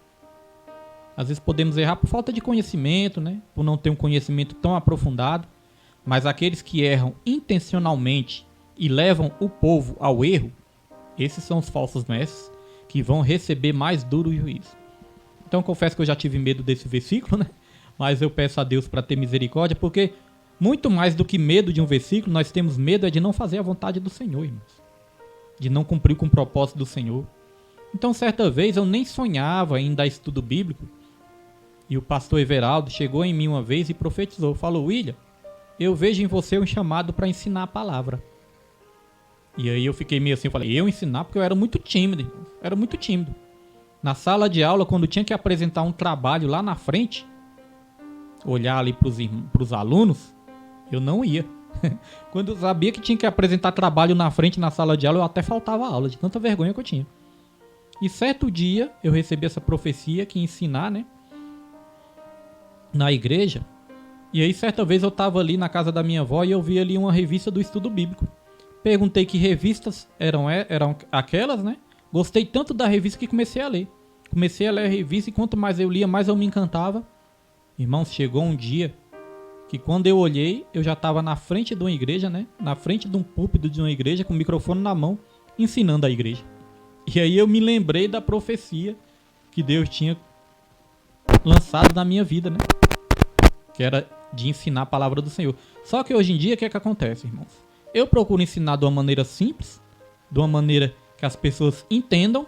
Às vezes podemos errar por falta de conhecimento, né? Por não ter um conhecimento tão aprofundado. Mas aqueles que erram intencionalmente e levam o povo ao erro, esses são os falsos mestres que vão receber mais duro juízo. Então confesso que eu já tive medo desse versículo, né? Mas eu peço a Deus para ter misericórdia, porque muito mais do que medo de um versículo, nós temos medo é de não fazer a vontade do Senhor, irmãos. De não cumprir com o propósito do Senhor. Então certa vez eu nem sonhava em dar estudo bíblico, e o pastor Everaldo chegou em mim uma vez e profetizou, falou: William, eu vejo em você um chamado para ensinar a palavra. E aí eu fiquei meio assim, eu falei, eu ensinar? Porque eu era muito tímido, irmão. Era muito tímido. Na sala de aula, quando tinha que apresentar um trabalho lá na frente, olhar ali pros alunos, eu não ia. Quando eu sabia que tinha que apresentar trabalho na frente na sala de aula, eu até faltava aula, de tanta vergonha que eu tinha. E certo dia, eu recebi essa profecia que ia ensinar, né? Na igreja. E aí certa vez eu tava ali na casa da minha avó e eu vi ali uma revista do estudo bíblico. Perguntei que revistas eram aquelas, né? Gostei tanto da revista que comecei a ler. Comecei a ler a revista e quanto mais eu lia, mais eu me encantava. Irmãos, chegou um dia que quando eu olhei, eu já estava na frente de uma igreja, né? Na frente de um púlpito de uma igreja, com o microfone na mão, ensinando a igreja. E aí eu me lembrei da profecia que Deus tinha lançado na minha vida, né? Que era de ensinar a palavra do Senhor. Só que hoje em dia, o que é que acontece, irmãos? Eu procuro ensinar de uma maneira simples, de uma maneira que as pessoas entendam.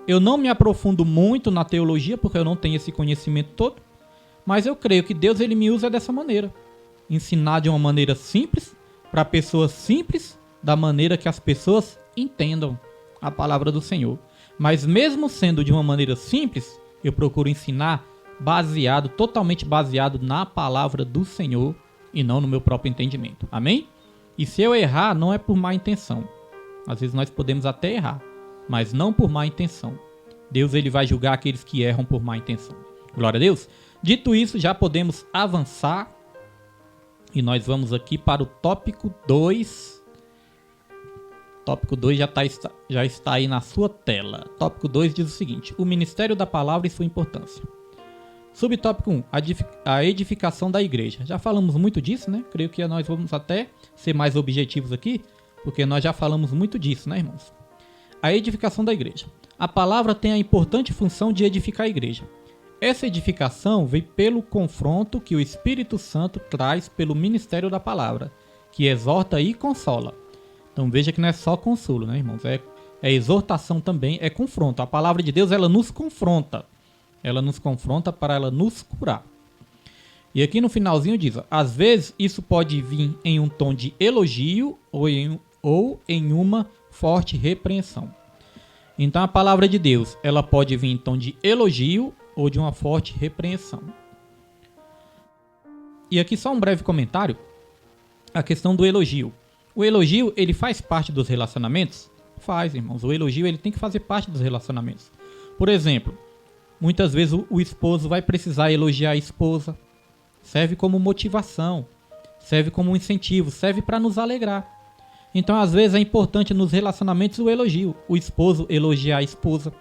Eu não me aprofundo muito na teologia, porque eu não tenho esse conhecimento todo. Mas eu creio que Deus ele me usa dessa maneira. Ensinar de uma maneira simples, para pessoas simples, da maneira que as pessoas entendam a palavra do Senhor. Mas mesmo sendo de uma maneira simples, eu procuro ensinar totalmente baseado na palavra do Senhor e não no meu próprio entendimento. Amém? E se eu errar, não é por má intenção. Às vezes nós podemos até errar, mas não por má intenção. Deus ele vai julgar aqueles que erram por má intenção. Glória a Deus. Dito isso, já podemos avançar. E nós vamos aqui para o tópico 2. Tópico 2 já está aí na sua tela. Tópico 2 diz o seguinte: o ministério da palavra e sua importância. Subtópico 1, a edificação da igreja. Já falamos muito disso, né? Creio que nós vamos até ser mais objetivos aqui, porque nós já falamos muito disso, né, irmãos? A edificação da igreja. A palavra tem a importante função de edificar a igreja. Essa edificação vem pelo confronto que o Espírito Santo traz pelo ministério da palavra, que exorta e consola. Então veja que não é só consolo, né, irmãos? É exortação também, é confronto. A palavra de Deus, ela nos confronta. Ela nos confronta para ela nos curar. E aqui no finalzinho diz, às vezes isso pode vir em um tom de elogio ou em uma forte repreensão. Então a palavra de Deus, ela pode vir em tom de elogio ou de uma forte repreensão. E aqui só um breve comentário, a questão do elogio. O elogio, ele faz parte dos relacionamentos? Faz, irmãos. O elogio, ele tem que fazer parte dos relacionamentos. Por exemplo, muitas vezes o esposo vai precisar elogiar a esposa. Serve como motivação, serve como um incentivo, serve para nos alegrar. Então, às vezes, é importante nos relacionamentos o elogio. O esposo elogiar a esposa.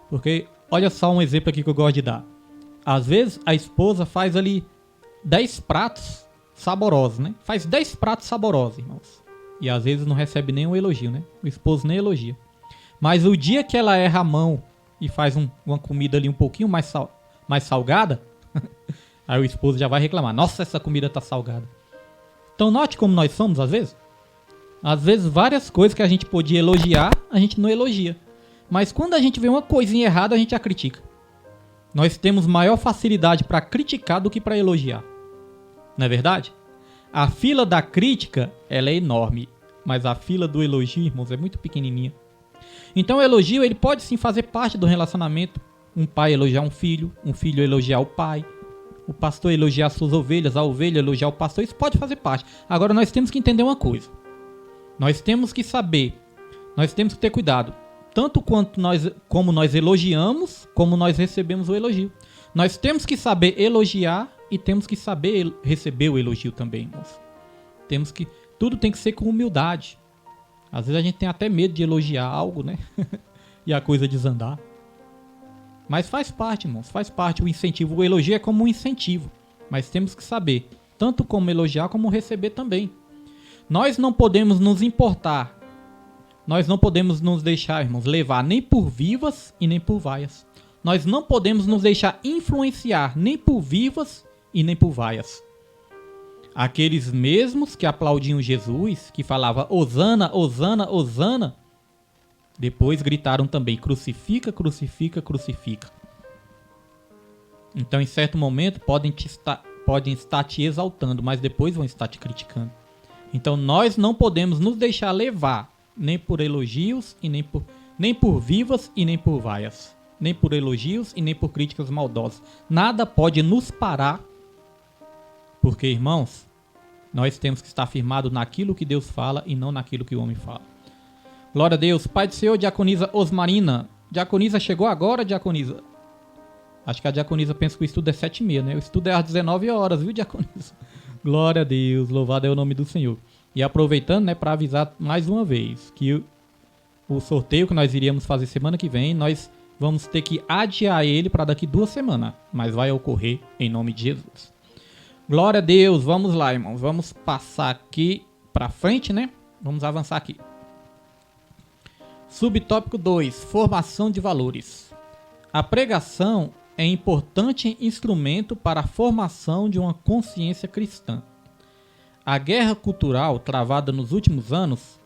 Porque, olha só um exemplo aqui que eu gosto de dar. Às vezes, a esposa faz ali 10 pratos saborosos, né? Faz 10 pratos saborosos, irmãos. E às vezes não recebe nenhum elogio, né? O esposo nem elogia. Mas o dia que ela erra a mão e faz uma comida ali um pouquinho mais salgada, aí o esposo já vai reclamar. Nossa, essa comida tá salgada. Então note como nós somos às vezes. Às vezes várias coisas que a gente podia elogiar, a gente não elogia. Mas quando a gente vê uma coisinha errada, a gente a critica. Nós temos maior facilidade para criticar do que para elogiar. Não é verdade? A fila da crítica, ela é enorme. Mas a fila do elogio, irmãos, é muito pequenininha. Então o elogio, ele pode sim fazer parte do relacionamento. Um pai elogiar um filho elogiar o pai. O pastor elogiar suas ovelhas, a ovelha elogiar o pastor. Isso pode fazer parte. Agora nós temos que entender uma coisa. Nós temos que saber, nós temos que ter cuidado. Tanto como nós elogiamos, como nós recebemos o elogio. Nós temos que saber elogiar e temos que saber receber o elogio também, irmãos. Tudo tem que ser com humildade. Às vezes a gente tem até medo de elogiar algo, né? E a coisa desandar. Mas faz parte, irmãos. Faz parte o incentivo. O elogio é como um incentivo. Mas temos que saber, tanto como elogiar, como receber também. Nós não podemos nos importar. Nós não podemos nos deixar, irmãos, levar nem por vivas e nem por vaias. Nós não podemos nos deixar influenciar nem por vivas e nem por vaias. Aqueles mesmos que aplaudiam Jesus, que falava Hosana, Hosana, Hosana, depois gritaram também crucifica, crucifica, crucifica. Então, em certo momento, podem estar te exaltando, mas depois vão estar te criticando. Então, nós não podemos nos deixar levar nem por elogios e nem por vivas e nem por vaias. Nem por elogios e nem por críticas maldosas. Nada pode nos parar. Porque, irmãos, nós temos que estar firmados naquilo que Deus fala e não naquilo que o homem fala. Glória a Deus. Pai do Senhor, diaconisa Osmarina. Diaconisa chegou agora, diaconisa? Acho que a diaconisa pensa que o estudo é 7h30, né? O estudo é às 19 horas, viu, diaconisa? Glória a Deus. Louvado é o nome do Senhor. E aproveitando, né, para avisar mais uma vez que o sorteio que nós iríamos fazer semana que vem, nós vamos ter que adiar ele para daqui 2 semanas. Mas vai ocorrer em nome de Jesus. Glória a Deus. Vamos lá, irmãos. Vamos passar aqui para frente, né? Vamos avançar aqui. Subtópico 2. Formação de valores. A pregação é importante instrumento para a formação de uma consciência cristã. A guerra cultural travada nos últimos anos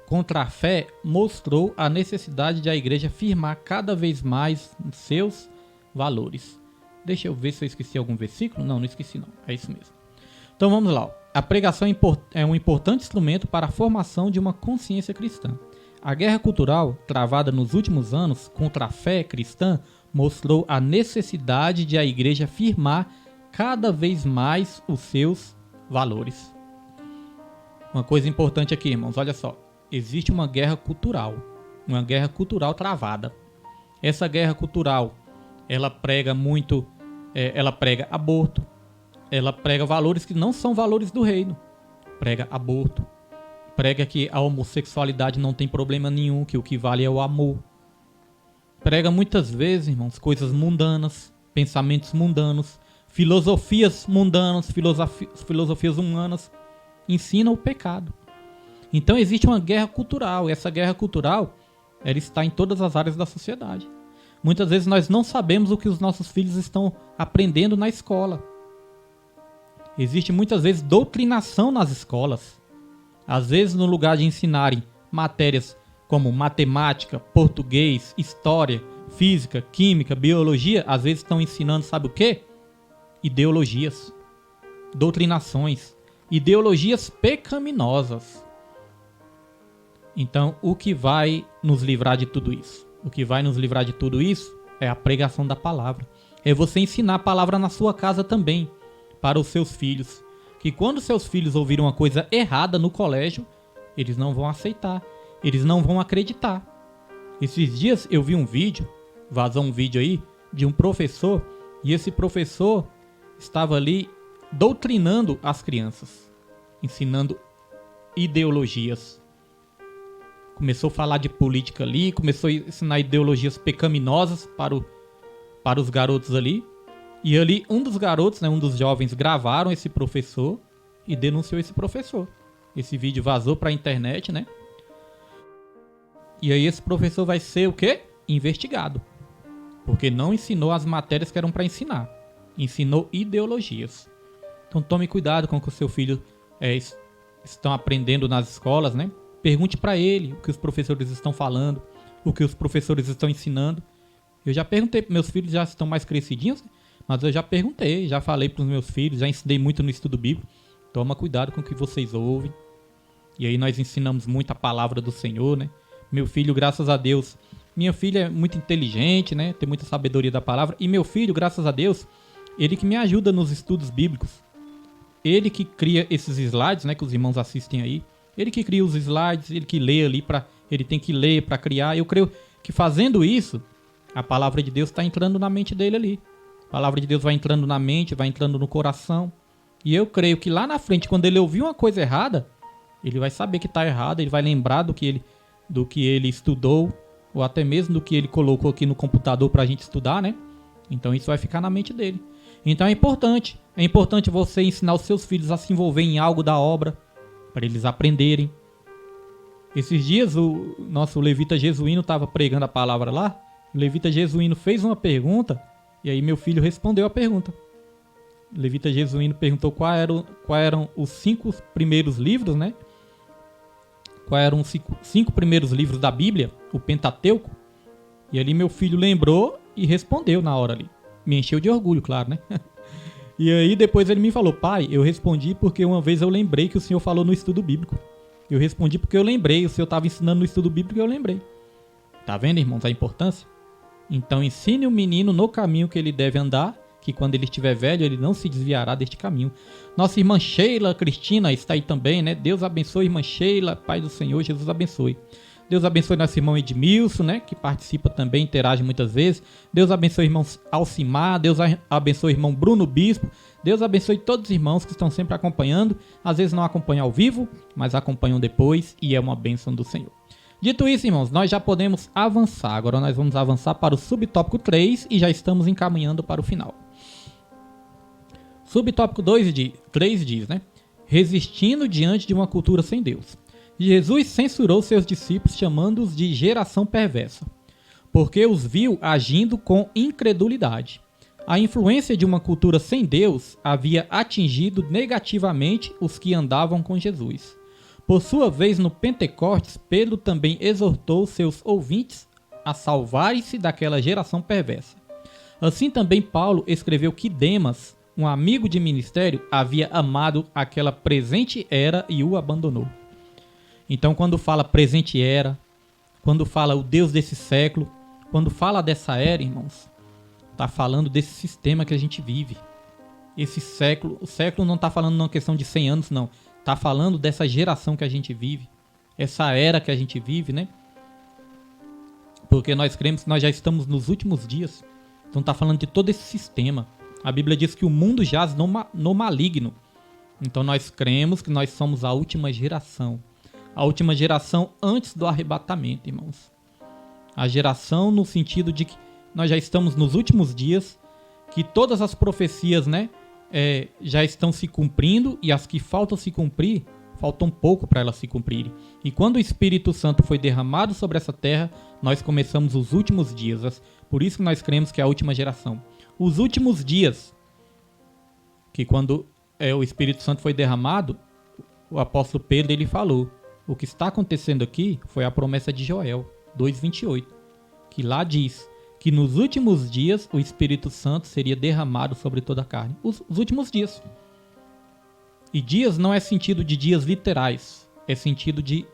contra a fé mostrou a necessidade de a igreja firmar cada vez mais seus valores. Deixa eu ver se eu esqueci algum versículo. Não esqueci não. É isso mesmo. Então vamos lá. A pregação é um importante instrumento para a formação de uma consciência cristã. A guerra cultural travada nos últimos anos contra a fé cristã mostrou a necessidade de a igreja firmar cada vez mais os seus valores. Uma coisa importante aqui, irmãos, olha só. Existe uma guerra cultural travada. Essa guerra cultural, ela prega muito, ela prega aborto, ela prega valores que não são valores do reino. Prega aborto, prega que a homossexualidade não tem problema nenhum, que o que vale é o amor. Prega muitas vezes, irmãos, coisas mundanas, pensamentos mundanos, filosofias mundanas, filosofias humanas. Ensina o pecado. Então existe uma guerra cultural. Essa guerra cultural, ela está em todas as áreas da sociedade. Muitas vezes nós não sabemos o que os nossos filhos estão aprendendo na escola. Existe muitas vezes doutrinação nas escolas. Às vezes, no lugar de ensinarem matérias como matemática, português, história, física, química, biologia, às vezes estão ensinando, sabe o quê? Ideologias, doutrinações, ideologias pecaminosas. Então, o que vai nos livrar de tudo isso? O que vai nos livrar de tudo isso é a pregação da palavra. É você ensinar a palavra na sua casa também, para os seus filhos. Que quando seus filhos ouvirem uma coisa errada no colégio, eles não vão aceitar, eles não vão acreditar. Esses dias eu vi um vídeo, vazou um vídeo aí, de um professor, e esse professor estava ali doutrinando as crianças, ensinando ideologias. Começou a falar de política ali, começou a ensinar ideologias pecaminosas para os garotos ali. E ali um dos garotos, né, um dos jovens, gravaram esse professor e denunciou esse professor. Esse vídeo vazou para a internet, né? E aí esse professor vai ser o quê? Investigado. Porque não ensinou as matérias que eram para ensinar. Ensinou ideologias. Então tome cuidado com o que o seu filho estão aprendendo nas escolas, né? Pergunte para ele o que os professores estão falando, o que os professores estão ensinando. Eu já perguntei, meus filhos já estão mais crescidinhos, mas eu já perguntei, já falei para os meus filhos, já ensinei muito no estudo bíblico. Toma cuidado com o que vocês ouvem. E aí nós ensinamos muito a palavra do Senhor, né? Meu filho, graças a Deus, minha filha é muito inteligente, né? Tem muita sabedoria da palavra. E meu filho, graças a Deus, ele que me ajuda nos estudos bíblicos. Ele que cria esses slides, né? Que os irmãos assistem aí. Ele que cria os slides, ele que lê ali, ele tem que ler para criar. Eu creio que fazendo isso, a palavra de Deus está entrando na mente dele ali. A palavra de Deus vai entrando na mente, vai entrando no coração. E eu creio que lá na frente, quando ele ouvir uma coisa errada, ele vai saber que está errado, ele vai lembrar do que ele estudou, ou até mesmo do que ele colocou aqui no computador para a gente estudar, né? Então isso vai ficar na mente dele. Então é importante você ensinar os seus filhos a se envolver em algo da obra, para eles aprenderem. Esses dias o nosso levita jesuíno estava pregando a palavra lá. O levita jesuíno fez uma pergunta e aí meu filho respondeu a pergunta. O levita jesuíno perguntou quais eram os 5 primeiros livros, né? Quais eram os 5 primeiros livros da Bíblia, o Pentateuco. E ali meu filho lembrou e respondeu na hora ali. Me encheu de orgulho, claro, né? E aí depois ele me falou: pai, eu respondi porque uma vez eu lembrei que o senhor falou no estudo bíblico. Eu respondi porque eu lembrei, o senhor estava ensinando no estudo bíblico e eu lembrei. Tá vendo, irmãos, a importância? Então ensine o menino no caminho que ele deve andar, que quando ele estiver velho ele não se desviará deste caminho. Nossa irmã Sheila Cristina está aí também, né? Deus abençoe, irmã Sheila, Pai do Senhor, Jesus abençoe. Deus abençoe nosso irmão Edmilson, né? Que participa também, interage muitas vezes. Deus abençoe o irmão Alcimar. Deus abençoe o irmão Bruno Bispo. Deus abençoe todos os irmãos que estão sempre acompanhando. Às vezes não acompanham ao vivo, mas acompanham depois e é uma bênção do Senhor. Dito isso, irmãos, nós já podemos avançar. Agora nós vamos avançar para o subtópico 3 e já estamos encaminhando para o final. Subtópico 3 diz, né? Resistindo diante de uma cultura sem Deus. Jesus censurou seus discípulos chamando-os de geração perversa, porque os viu agindo com incredulidade. A influência de uma cultura sem Deus havia atingido negativamente os que andavam com Jesus. Por sua vez, no Pentecostes, Pedro também exortou seus ouvintes a salvarem-se daquela geração perversa. Assim também Paulo escreveu que Demas, um amigo de ministério, havia amado aquela presente era e o abandonou. Então, quando fala presente era, quando fala o Deus desse século, quando fala dessa era, irmãos, está falando desse sistema que a gente vive. Esse século, o século não está falando numa questão de 100 anos, não. Está falando dessa geração que a gente vive, essa era que a gente vive, né? Porque nós cremos que nós já estamos nos últimos dias. Então está falando de todo esse sistema. A Bíblia diz que o mundo jaz no maligno. Então nós cremos que nós somos a última geração. A última geração antes do arrebatamento, irmãos. A geração no sentido de que nós já estamos nos últimos dias, que todas as profecias, né, já estão se cumprindo e as que faltam se cumprir faltou um pouco para elas se cumprirem. E quando o Espírito Santo foi derramado sobre essa terra, nós começamos os últimos dias. Por isso que nós cremos que é a última geração. Os últimos dias, que quando o Espírito Santo foi derramado, o apóstolo Pedro ele falou, o que está acontecendo aqui foi a promessa de Joel 2:28, que lá diz que nos últimos dias o Espírito Santo seria derramado sobre toda a carne. Os últimos dias. E dias não é sentido de dias literais, é sentido de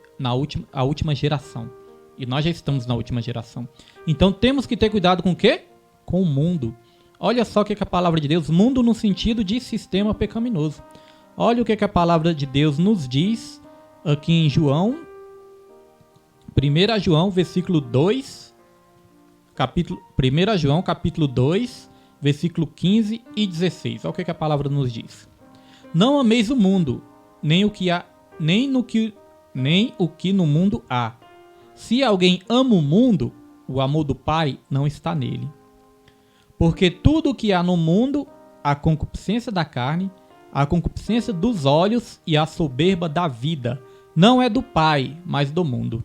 a última geração. E nós já estamos na última geração. Então temos que ter cuidado com o quê? Com o mundo. Olha só o que é a palavra de Deus, mundo no sentido de sistema pecaminoso. Olha o que é a palavra de Deus nos diz aqui em João, 1 João, versículo 2, 1 João, capítulo 2, versículo 15 e 16. Olha o que a palavra nos diz. Não ameis o mundo, nem o que no mundo há. Se alguém ama o mundo, o amor do Pai não está nele. Porque tudo o que há no mundo, a concupiscência da carne, a concupiscência dos olhos e a soberba da vida, não é do Pai, mas do mundo.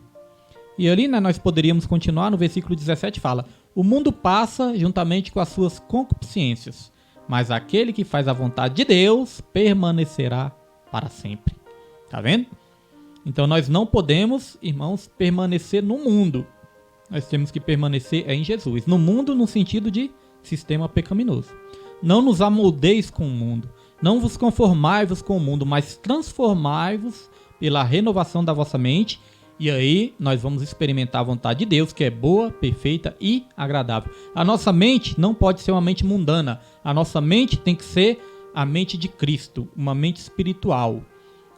E ali nós poderíamos continuar no versículo 17, fala: o mundo passa juntamente com as suas concupiscências, mas aquele que faz a vontade de Deus permanecerá para sempre. Tá vendo? Então nós não podemos, irmãos, permanecer no mundo. Nós temos que permanecer em Jesus. No mundo no sentido de sistema pecaminoso. Não nos amoldeis com o mundo. Não vos conformai-vos com o mundo, mas transformai-vos pela renovação da vossa mente. E aí nós vamos experimentar a vontade de Deus, que é boa, perfeita e agradável. A nossa mente não pode ser uma mente mundana. A nossa mente tem que ser a mente de Cristo, uma mente espiritual.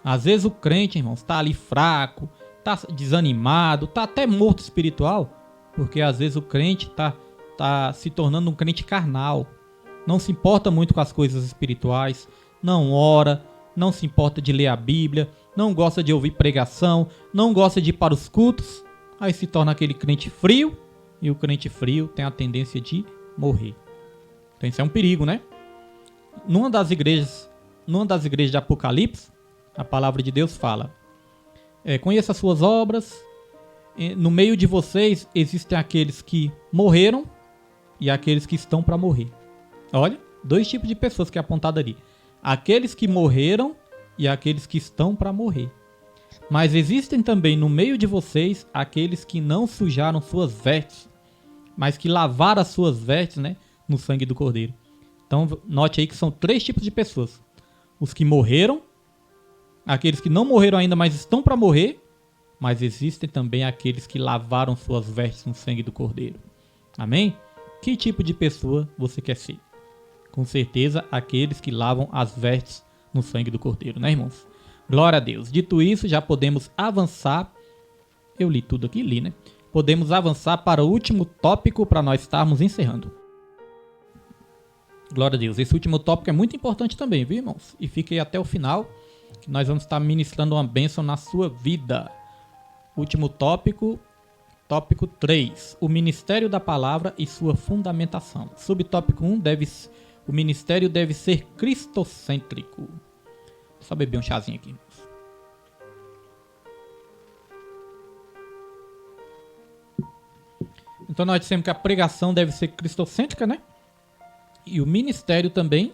Às vezes o crente, irmãos, está ali fraco, está desanimado, está até morto espiritual, porque às vezes o crente está se tornando um crente carnal. Não se importa muito com as coisas espirituais, não ora, não se importa de ler a Bíblia, não gosta de ouvir pregação, não gosta de ir para os cultos, aí se torna aquele crente frio, e o crente frio tem a tendência de morrer. Então isso é um perigo, né? Numa das igrejas de Apocalipse, a palavra de Deus fala: conheça as suas obras, no meio de vocês existem aqueles que morreram e aqueles que estão para morrer. Olha, dois tipos de pessoas que é apontado ali. Aqueles que morreram e aqueles que estão para morrer. Mas existem também no meio de vocês aqueles que não sujaram suas vestes, mas que lavaram as suas vestes, né, no sangue do Cordeiro. Então note aí que são três tipos de pessoas. Os que morreram, aqueles que não morreram ainda, mas estão para morrer, mas existem também aqueles que lavaram suas vestes no sangue do Cordeiro. Amém? Que tipo de pessoa você quer ser? Com certeza, aqueles que lavam as vestes no sangue do Cordeiro, né, irmãos? Glória a Deus. Dito isso, já podemos avançar. Eu li tudo aqui, né? Podemos avançar para o último tópico para nós estarmos encerrando. Glória a Deus. Esse último tópico é muito importante também, viu, irmãos? E fiquem até o final, que nós vamos estar ministrando uma bênção na sua vida. Último tópico, tópico 3. O ministério da palavra e sua fundamentação. Subtópico 1, o ministério deve ser cristocêntrico. Só beber um chazinho aqui. Então nós dissemos que a pregação deve ser cristocêntrica, né? E o ministério também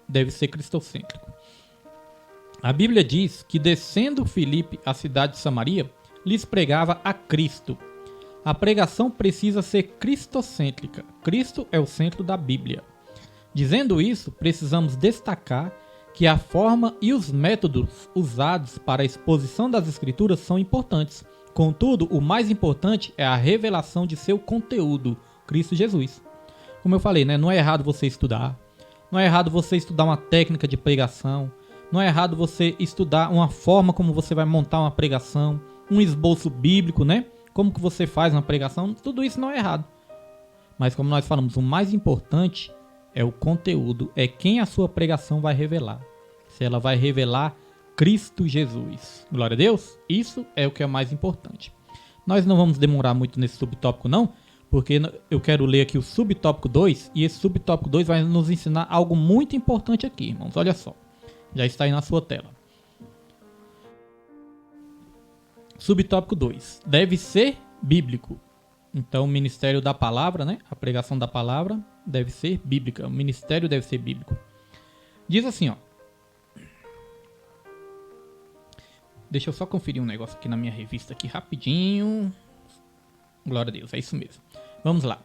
deve ser cristocêntrico. A Bíblia diz que descendo Filipe à cidade de Samaria, lhes pregava a Cristo. A pregação precisa ser cristocêntrica. Cristo é o centro da Bíblia. Dizendo isso, precisamos destacar que a forma e os métodos usados para a exposição das Escrituras são importantes. Contudo, o mais importante é a revelação de seu conteúdo, Cristo Jesus. Como eu falei, né? Não é errado você estudar, não é errado você estudar uma técnica de pregação, não é errado você estudar uma forma como você vai montar uma pregação, um esboço bíblico, né? Como que você faz uma pregação, tudo isso não é errado. Mas como nós falamos, o mais importante é o conteúdo, é quem a sua pregação vai revelar. Se ela vai revelar Cristo Jesus. Glória a Deus. Isso é o que é mais importante. Nós não vamos demorar muito nesse subtópico não, porque eu quero ler aqui o subtópico 2, e esse subtópico 2 vai nos ensinar algo muito importante aqui, irmãos. Olha só. Já está aí na sua tela. Subtópico 2. Deve ser bíblico. Então, o ministério da palavra, né? A pregação da palavra deve ser bíblica. O ministério deve ser bíblico. Diz assim, ó. Deixa eu só conferir um negócio aqui na minha revista aqui rapidinho. Glória a Deus, é isso mesmo. Vamos lá.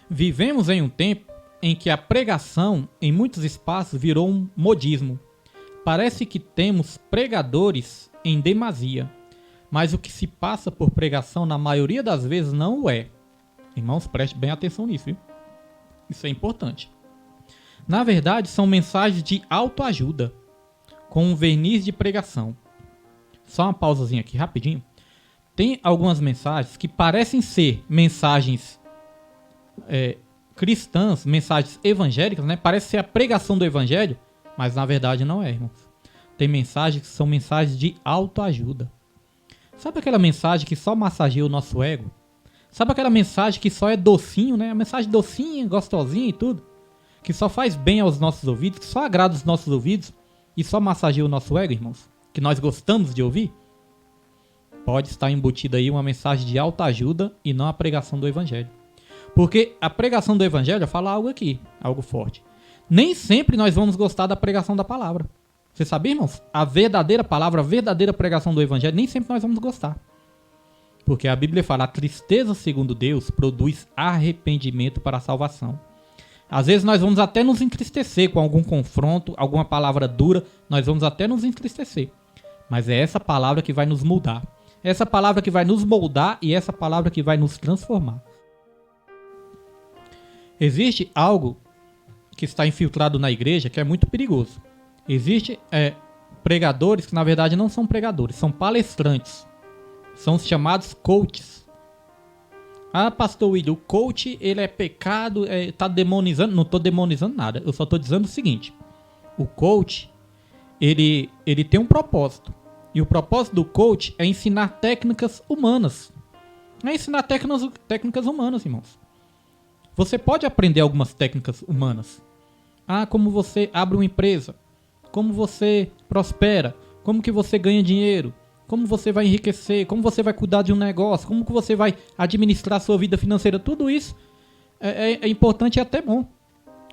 Vivemos em um tempo em que a pregação em muitos espaços virou um modismo. Parece que temos pregadores em demasia, mas o que se passa por pregação na maioria das vezes não o é. Irmãos, preste bem atenção nisso, viu? Isso é importante. Na verdade, são mensagens de autoajuda, com um verniz de pregação. Só uma pausazinha aqui, rapidinho. Tem algumas mensagens que parecem ser mensagens cristãs, mensagens evangélicas, né? Parece ser a pregação do evangelho, mas na verdade não é, irmãos. Tem mensagens que são mensagens de autoajuda. Sabe aquela mensagem que só massageia o nosso ego? Sabe aquela mensagem que só é docinho, né? A mensagem docinha, gostosinha e tudo. Que só faz bem aos nossos ouvidos, que só agrada os nossos ouvidos e só massageia o nosso ego, irmãos? Que nós gostamos de ouvir? Pode estar embutida aí uma mensagem de autoajuda e não a pregação do evangelho. Porque a pregação do evangelho fala algo aqui, algo forte. Nem sempre nós vamos gostar da pregação da palavra. Você sabia, irmãos? A verdadeira palavra, a verdadeira pregação do evangelho, nem sempre nós vamos gostar. Porque a Bíblia fala, a tristeza segundo Deus produz arrependimento para a salvação. Às vezes nós vamos até nos entristecer com algum confronto, alguma palavra dura, nós vamos até nos entristecer. Mas é essa palavra que vai nos mudar. É essa palavra que vai nos moldar e é essa palavra que vai nos transformar. Existe algo que está infiltrado na igreja que é muito perigoso. Existem pregadores que na verdade não são pregadores, são palestrantes. São os chamados coaches. Ah, pastor William, o coach ele é pecado, tá demonizando. Não estou demonizando nada, eu só estou dizendo o seguinte. O coach, ele tem um propósito. E o propósito do coach é ensinar técnicas humanas. É ensinar técnicas humanas, irmãos. Você pode aprender algumas técnicas humanas. Ah, como você abre uma empresa. Como você prospera. Como que você ganha dinheiro. Como você vai enriquecer. Como você vai cuidar de um negócio. Como que você vai administrar a sua vida financeira. Tudo isso é importante e até bom.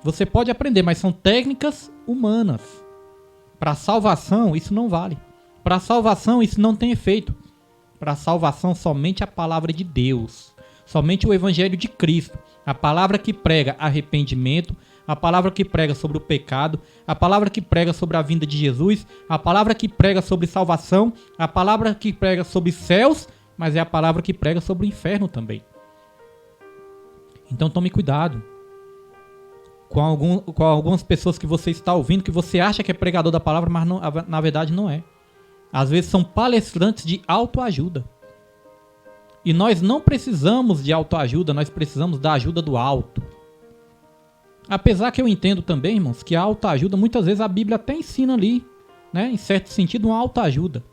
Você pode aprender, mas são técnicas humanas. Para salvação, isso não vale. Para salvação, isso não tem efeito. Para salvação, somente a palavra de Deus. Somente o evangelho de Cristo. A palavra que prega arrependimento, a palavra que prega sobre o pecado, a palavra que prega sobre a vinda de Jesus, a palavra que prega sobre salvação, a palavra que prega sobre céus, mas é a palavra que prega sobre o inferno também. Então tome cuidado com algumas pessoas que você está ouvindo, que você acha que é pregador da palavra, mas não, na verdade não é. Às vezes são palestrantes de autoajuda. E nós não precisamos de autoajuda, nós precisamos da ajuda do alto. Apesar que eu entendo também, irmãos, que a autoajuda, muitas vezes a Bíblia até ensina ali, né, em certo sentido, uma autoajuda.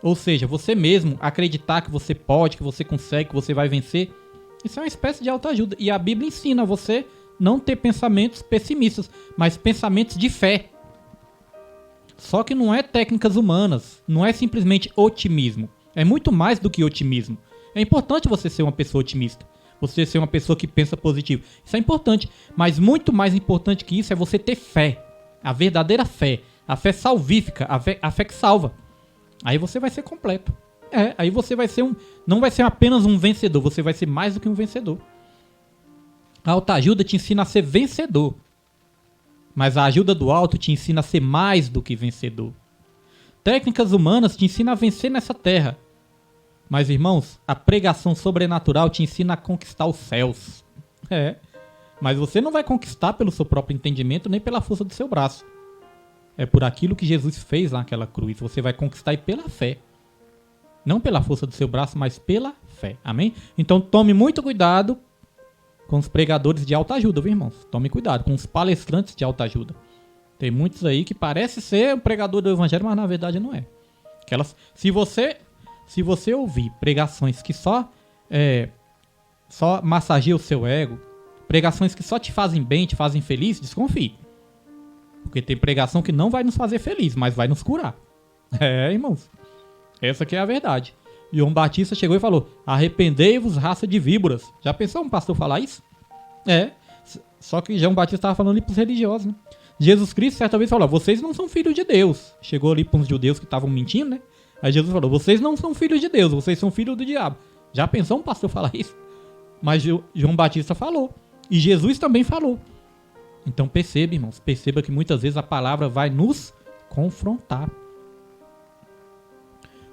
Ou seja, você mesmo acreditar que você pode, que você consegue, que você vai vencer, isso é uma espécie de autoajuda. E a Bíblia ensina você não ter pensamentos pessimistas, mas pensamentos de fé. Só que não é técnicas humanas, não é simplesmente otimismo. É muito mais do que otimismo. É importante você ser uma pessoa otimista. Você ser uma pessoa que pensa positivo. Isso é importante. Mas muito mais importante que isso é você ter fé. A verdadeira fé. A fé salvífica. A fé que salva. Aí você vai ser completo. Aí você vai ser não vai ser apenas um vencedor. Você vai ser mais do que um vencedor. A autoajuda te ensina a ser vencedor. Mas a ajuda do alto te ensina a ser mais do que vencedor. Técnicas humanas te ensinam a vencer nessa terra. Mas, irmãos, a pregação sobrenatural te ensina a conquistar os céus. Mas você não vai conquistar pelo seu próprio entendimento, nem pela força do seu braço. É por aquilo que Jesus fez lá naquela cruz. Você vai conquistar pela fé. Não pela força do seu braço, mas pela fé. Amém? Então tome muito cuidado com os pregadores de autoajuda, viu, irmãos? Tome cuidado com os palestrantes de autoajuda. Tem muitos aí que parece ser um pregador do evangelho, mas na verdade não é. Se você ouvir pregações que só massageiam o seu ego, pregações que só te fazem bem, te fazem feliz, desconfie. Porque tem pregação que não vai nos fazer feliz, mas vai nos curar. Irmãos. Essa que é a verdade. João Batista chegou e falou: arrependei-vos, raça de víboras. Já pensou um pastor falar isso? Só que João Batista estava falando ali para os religiosos, né? Jesus Cristo certa vez falou: vocês não são filhos de Deus. Chegou ali para uns judeus que estavam mentindo, né? Aí Jesus falou: vocês não são filhos de Deus, vocês são filhos do diabo. Já pensou um pastor falar isso? Mas João Batista falou. E Jesus também falou. Então perceba, irmãos, perceba que muitas vezes a palavra vai nos confrontar.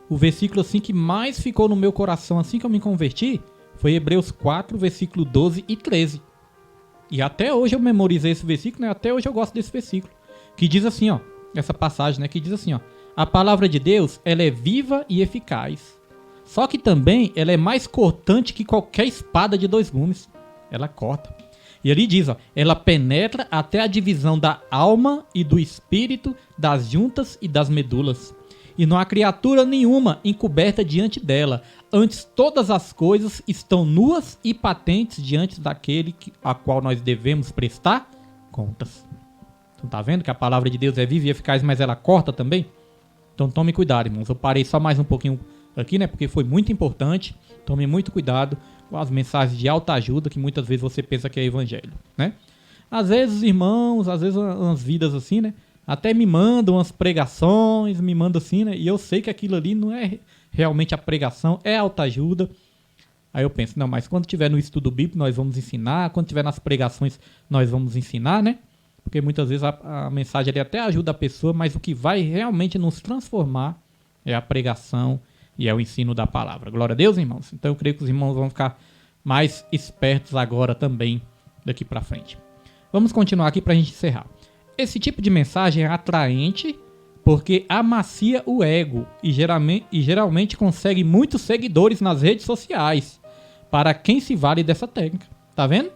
O versículo assim que mais ficou no meu coração assim que eu me converti foi Hebreus 4, versículo 12 e 13. E até hoje eu memorizei esse versículo, né? Até hoje eu gosto desse versículo. Que diz assim, ó, essa passagem, né? Que diz assim, ó: a palavra de Deus, ela é viva e eficaz. Só que também ela é mais cortante que qualquer espada de 2 gumes. Ela corta. E ali diz, ó: ela penetra até a divisão da alma e do espírito, das juntas e das medulas. E não há criatura nenhuma encoberta diante dela. Antes todas as coisas estão nuas e patentes diante daquele a qual nós devemos prestar contas. Então tá vendo que a palavra de Deus é viva e eficaz, mas ela corta também? Então tome cuidado, irmãos. Eu parei só mais um pouquinho aqui, né? Porque foi muito importante. Tome muito cuidado com as mensagens de alta ajuda que muitas vezes você pensa que é evangelho, né? Às vezes, irmãos, às vezes umas vidas assim, né? Até me mandam umas pregações, me mandam assim, né? E eu sei que aquilo ali não é realmente a pregação, é alta ajuda. Aí eu penso, não, mas quando tiver no estudo bíblico nós vamos ensinar, quando tiver nas pregações nós vamos ensinar, né? Porque muitas vezes a mensagem ali até ajuda a pessoa, mas o que vai realmente nos transformar é a pregação e é o ensino da palavra. Glória a Deus, irmãos. Então eu creio que os irmãos vão ficar mais espertos agora também, daqui para frente. Vamos continuar aqui para a gente encerrar. Esse tipo de mensagem é atraente porque amacia o ego e geralmente consegue muitos seguidores nas redes sociais, para quem se vale dessa técnica. Tá vendo?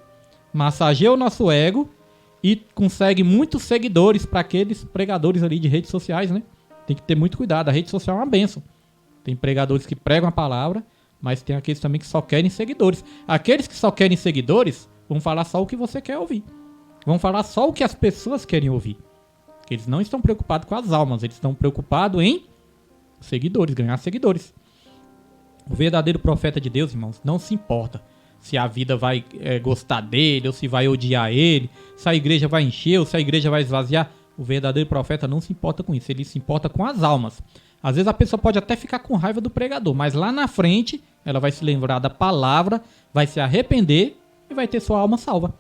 Massageia o nosso ego e consegue muitos seguidores para aqueles pregadores ali de redes sociais, né? Tem que ter muito cuidado. A rede social é uma bênção. Tem pregadores que pregam a palavra, mas tem aqueles também que só querem seguidores. Aqueles que só querem seguidores vão falar só o que você quer ouvir. Vão falar só o que as pessoas querem ouvir. Porque eles não estão preocupados com as almas, eles estão preocupados em seguidores, ganhar seguidores. O verdadeiro profeta de Deus, irmãos, não se importa se a vida vai gostar dele ou se vai odiar ele, se a igreja vai encher ou se a igreja vai esvaziar. O verdadeiro profeta não se importa com isso, ele se importa com as almas. Às vezes a pessoa pode até ficar com raiva do pregador, mas lá na frente ela vai se lembrar da palavra, vai se arrepender e vai ter sua alma salva.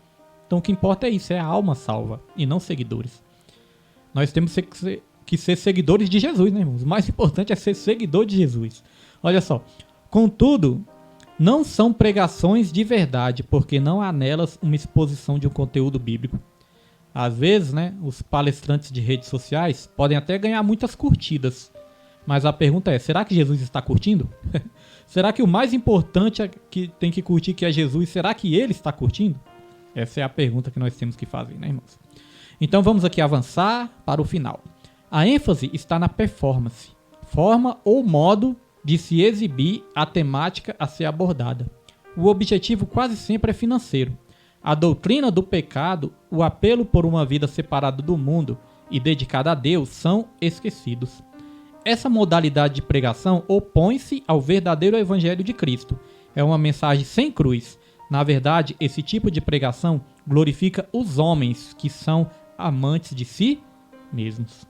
Então o que importa é isso, é a alma salva e não seguidores. Nós temos que ser seguidores de Jesus, né, irmãos? O mais importante é ser seguidor de Jesus. Olha só. Contudo, não são pregações de verdade, porque não há nelas uma exposição de um conteúdo bíblico. Às vezes, né, os palestrantes de redes sociais podem até ganhar muitas curtidas. Mas a pergunta é, será que Jesus está curtindo? Será que o mais importante é que tem que curtir que é Jesus? Será que ele está curtindo? Essa é a pergunta que nós temos que fazer, né, irmãos? Então vamos aqui avançar para o final. A ênfase está na performance, forma ou modo de se exibir a temática a ser abordada. O objetivo quase sempre é financeiro. A doutrina do pecado, o apelo por uma vida separada do mundo e dedicada a Deus são esquecidos. Essa modalidade de pregação opõe-se ao verdadeiro evangelho de Cristo. É uma mensagem sem cruz. Na verdade, esse tipo de pregação glorifica os homens que são amantes de si mesmos.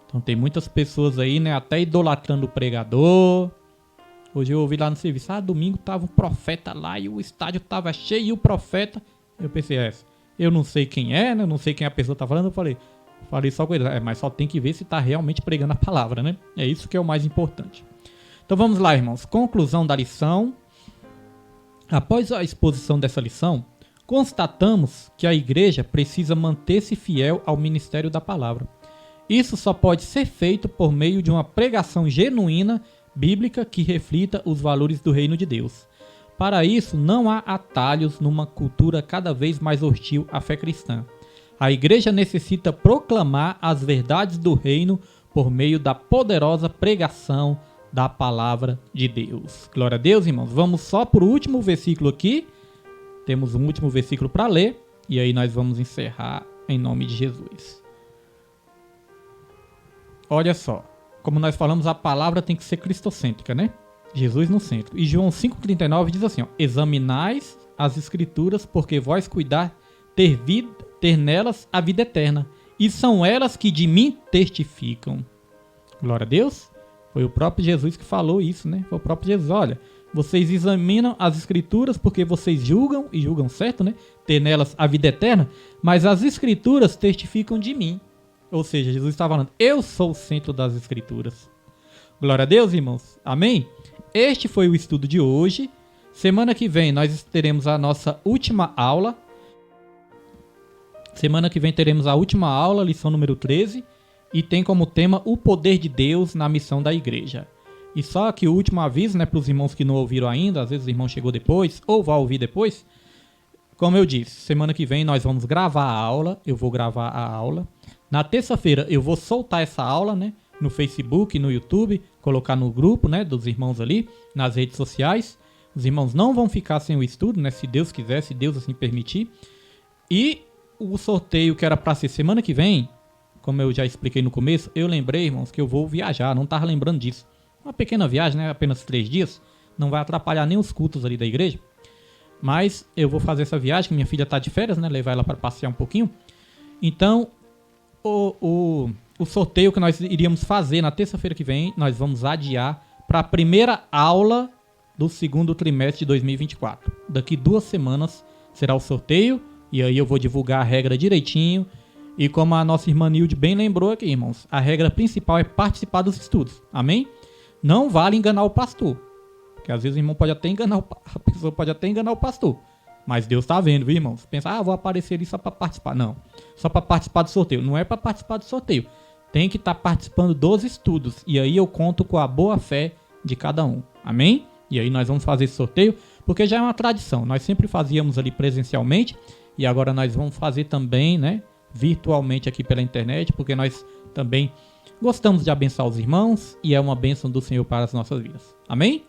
Então tem muitas pessoas aí, né, até idolatrando o pregador. Hoje eu ouvi lá no serviço, domingo tava um profeta lá e o estádio tava cheio e o profeta... Eu pensei, eu não sei quem é, né, eu não sei quem a pessoa tá falando, eu falei só com ele, mas só tem que ver se tá realmente pregando a palavra, né? É isso que é o mais importante. Então vamos lá, irmãos. Conclusão da lição. Após a exposição dessa lição, constatamos que a igreja precisa manter-se fiel ao ministério da palavra. Isso só pode ser feito por meio de uma pregação genuína, bíblica, que reflita os valores do reino de Deus. Para isso, não há atalhos numa cultura cada vez mais hostil à fé cristã. A igreja necessita proclamar as verdades do reino por meio da poderosa pregação da palavra de Deus. Glória a Deus, irmãos. Vamos só para o último versículo aqui. Temos um último versículo para ler. E aí nós vamos encerrar em nome de Jesus. Olha só. Como nós falamos, a palavra tem que ser cristocêntrica, né? Jesus no centro. E João 5,39 diz assim, ó, examinais as escrituras, porque vós cuidar ter nelas a vida eterna, e são elas que de mim testificam. Glória a Deus. Foi o próprio Jesus que falou isso, né? Foi o próprio Jesus, olha, vocês examinam as escrituras porque vocês julgam, e julgam certo, né? Ter nelas a vida eterna, mas as escrituras testificam de mim. Ou seja, Jesus está falando, eu sou o centro das escrituras. Glória a Deus, irmãos. Amém? Este foi o estudo de hoje. Semana que vem nós teremos a nossa última aula. Semana que vem teremos a última aula, lição número 13. E tem como tema o poder de Deus na missão da igreja. E só aqui o último aviso, né, para os irmãos que não ouviram ainda, às vezes o irmão chegou depois, ou vai ouvir depois. Como eu disse, semana que vem nós vamos gravar a aula, eu vou gravar a aula. Na terça-feira eu vou soltar essa aula, né, no Facebook, no YouTube, colocar no grupo, né, dos irmãos ali, nas redes sociais. Os irmãos não vão ficar sem o estudo, né, se Deus quiser, se Deus assim permitir. E o sorteio que era para ser semana que vem, como eu já expliquei no começo, eu lembrei, irmãos, que eu vou viajar, não estava lembrando disso. Uma pequena viagem, né, apenas 3 dias, não vai atrapalhar nem os cultos ali da igreja. Mas eu vou fazer essa viagem, que minha filha está de férias, né, levar ela para passear um pouquinho. Então, o sorteio que nós iríamos fazer na terça-feira que vem, nós vamos adiar para a primeira aula do segundo trimestre de 2024. Daqui 2 semanas será o sorteio, e aí eu vou divulgar a regra direitinho. E como a nossa irmã Nilde bem lembrou aqui, irmãos, a regra principal é participar dos estudos. Amém? Não vale enganar o pastor. Porque às vezes o irmão pode até enganar a pessoa pode até enganar o pastor. Mas Deus está vendo, viu, irmãos? Pensa, vou aparecer ali só para participar. Não. Só para participar do sorteio. Não é para participar do sorteio. Tem que estar participando dos estudos. E aí eu conto com a boa fé de cada um. Amém? E aí nós vamos fazer esse sorteio, porque já é uma tradição. Nós sempre fazíamos ali presencialmente. E agora nós vamos fazer também, né, virtualmente aqui pela internet, porque nós também gostamos de abençoar os irmãos e é uma bênção do Senhor para as nossas vidas. Amém?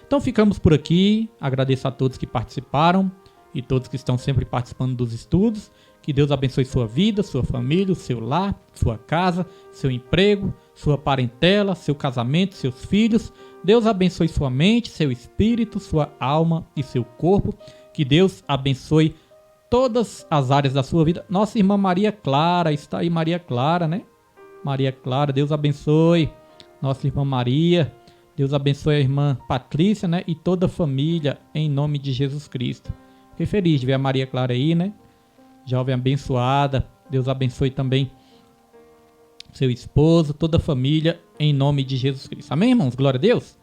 Então ficamos por aqui. Agradeço a todos que participaram e todos que estão sempre participando dos estudos. Que Deus abençoe sua vida, sua família, o seu lar, sua casa, seu emprego, sua parentela, seu casamento, seus filhos. Deus abençoe sua mente, seu espírito, sua alma e seu corpo. Que Deus abençoe todas as áreas da sua vida. Nossa irmã Maria Clara, está aí Maria Clara, né? Maria Clara, Deus abençoe. Nossa irmã Maria, Deus abençoe a irmã Patrícia, né? E toda a família, em nome de Jesus Cristo. Fiquei feliz de ver a Maria Clara aí, né? Jovem abençoada. Deus abençoe também seu esposo, toda a família, em nome de Jesus Cristo. Amém, irmãos? Glória a Deus.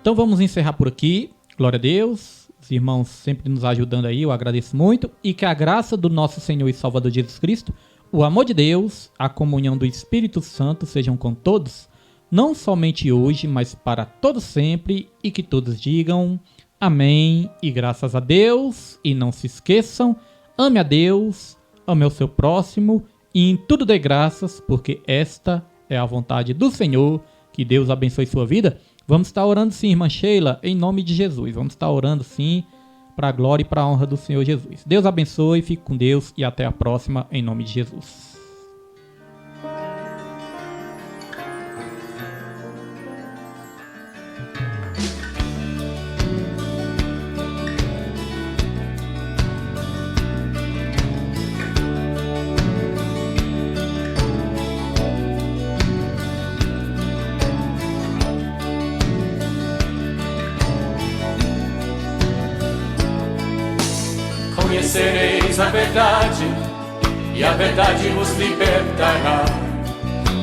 Então vamos encerrar por aqui. Glória a Deus. Os irmãos sempre nos ajudando aí, eu agradeço muito. E que a graça do nosso Senhor e Salvador Jesus Cristo, o amor de Deus, a comunhão do Espírito Santo sejam com todos, não somente hoje, mas para todos sempre, e que todos digam amém e graças a Deus. E não se esqueçam, ame a Deus, ame ao seu próximo e em tudo dê graças, porque esta é a vontade do Senhor. Que Deus abençoe sua vida. Vamos estar orando sim, irmã Sheila, em nome de Jesus. Vamos estar orando sim, para a glória e para a honra do Senhor Jesus. Deus abençoe, fique com Deus e até a próxima, em nome de Jesus. Conhecereis a verdade, e a verdade vos libertará.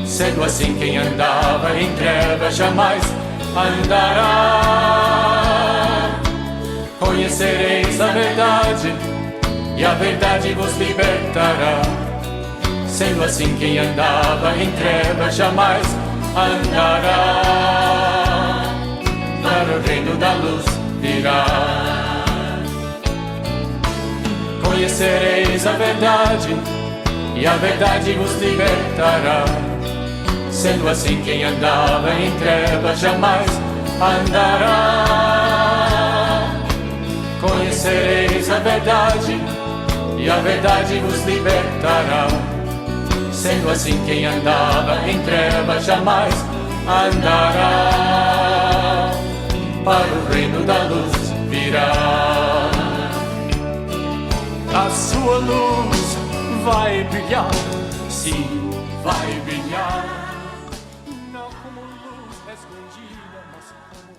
Sendo assim, quem andava em trevas jamais andará. Conhecereis a verdade, e a verdade vos libertará. Sendo assim, quem andava em trevas jamais andará. Para o reino da luz virá. Conhecereis a verdade, e a verdade vos libertará. Sendo assim, quem andava em trevas jamais andará. Conhecereis a verdade, e a verdade vos libertará. Sendo assim, quem andava em trevas jamais andará. para o reino da luz virá. A sua luz vai brilhar, sim, vai brilhar. Não como luz escondida, mas como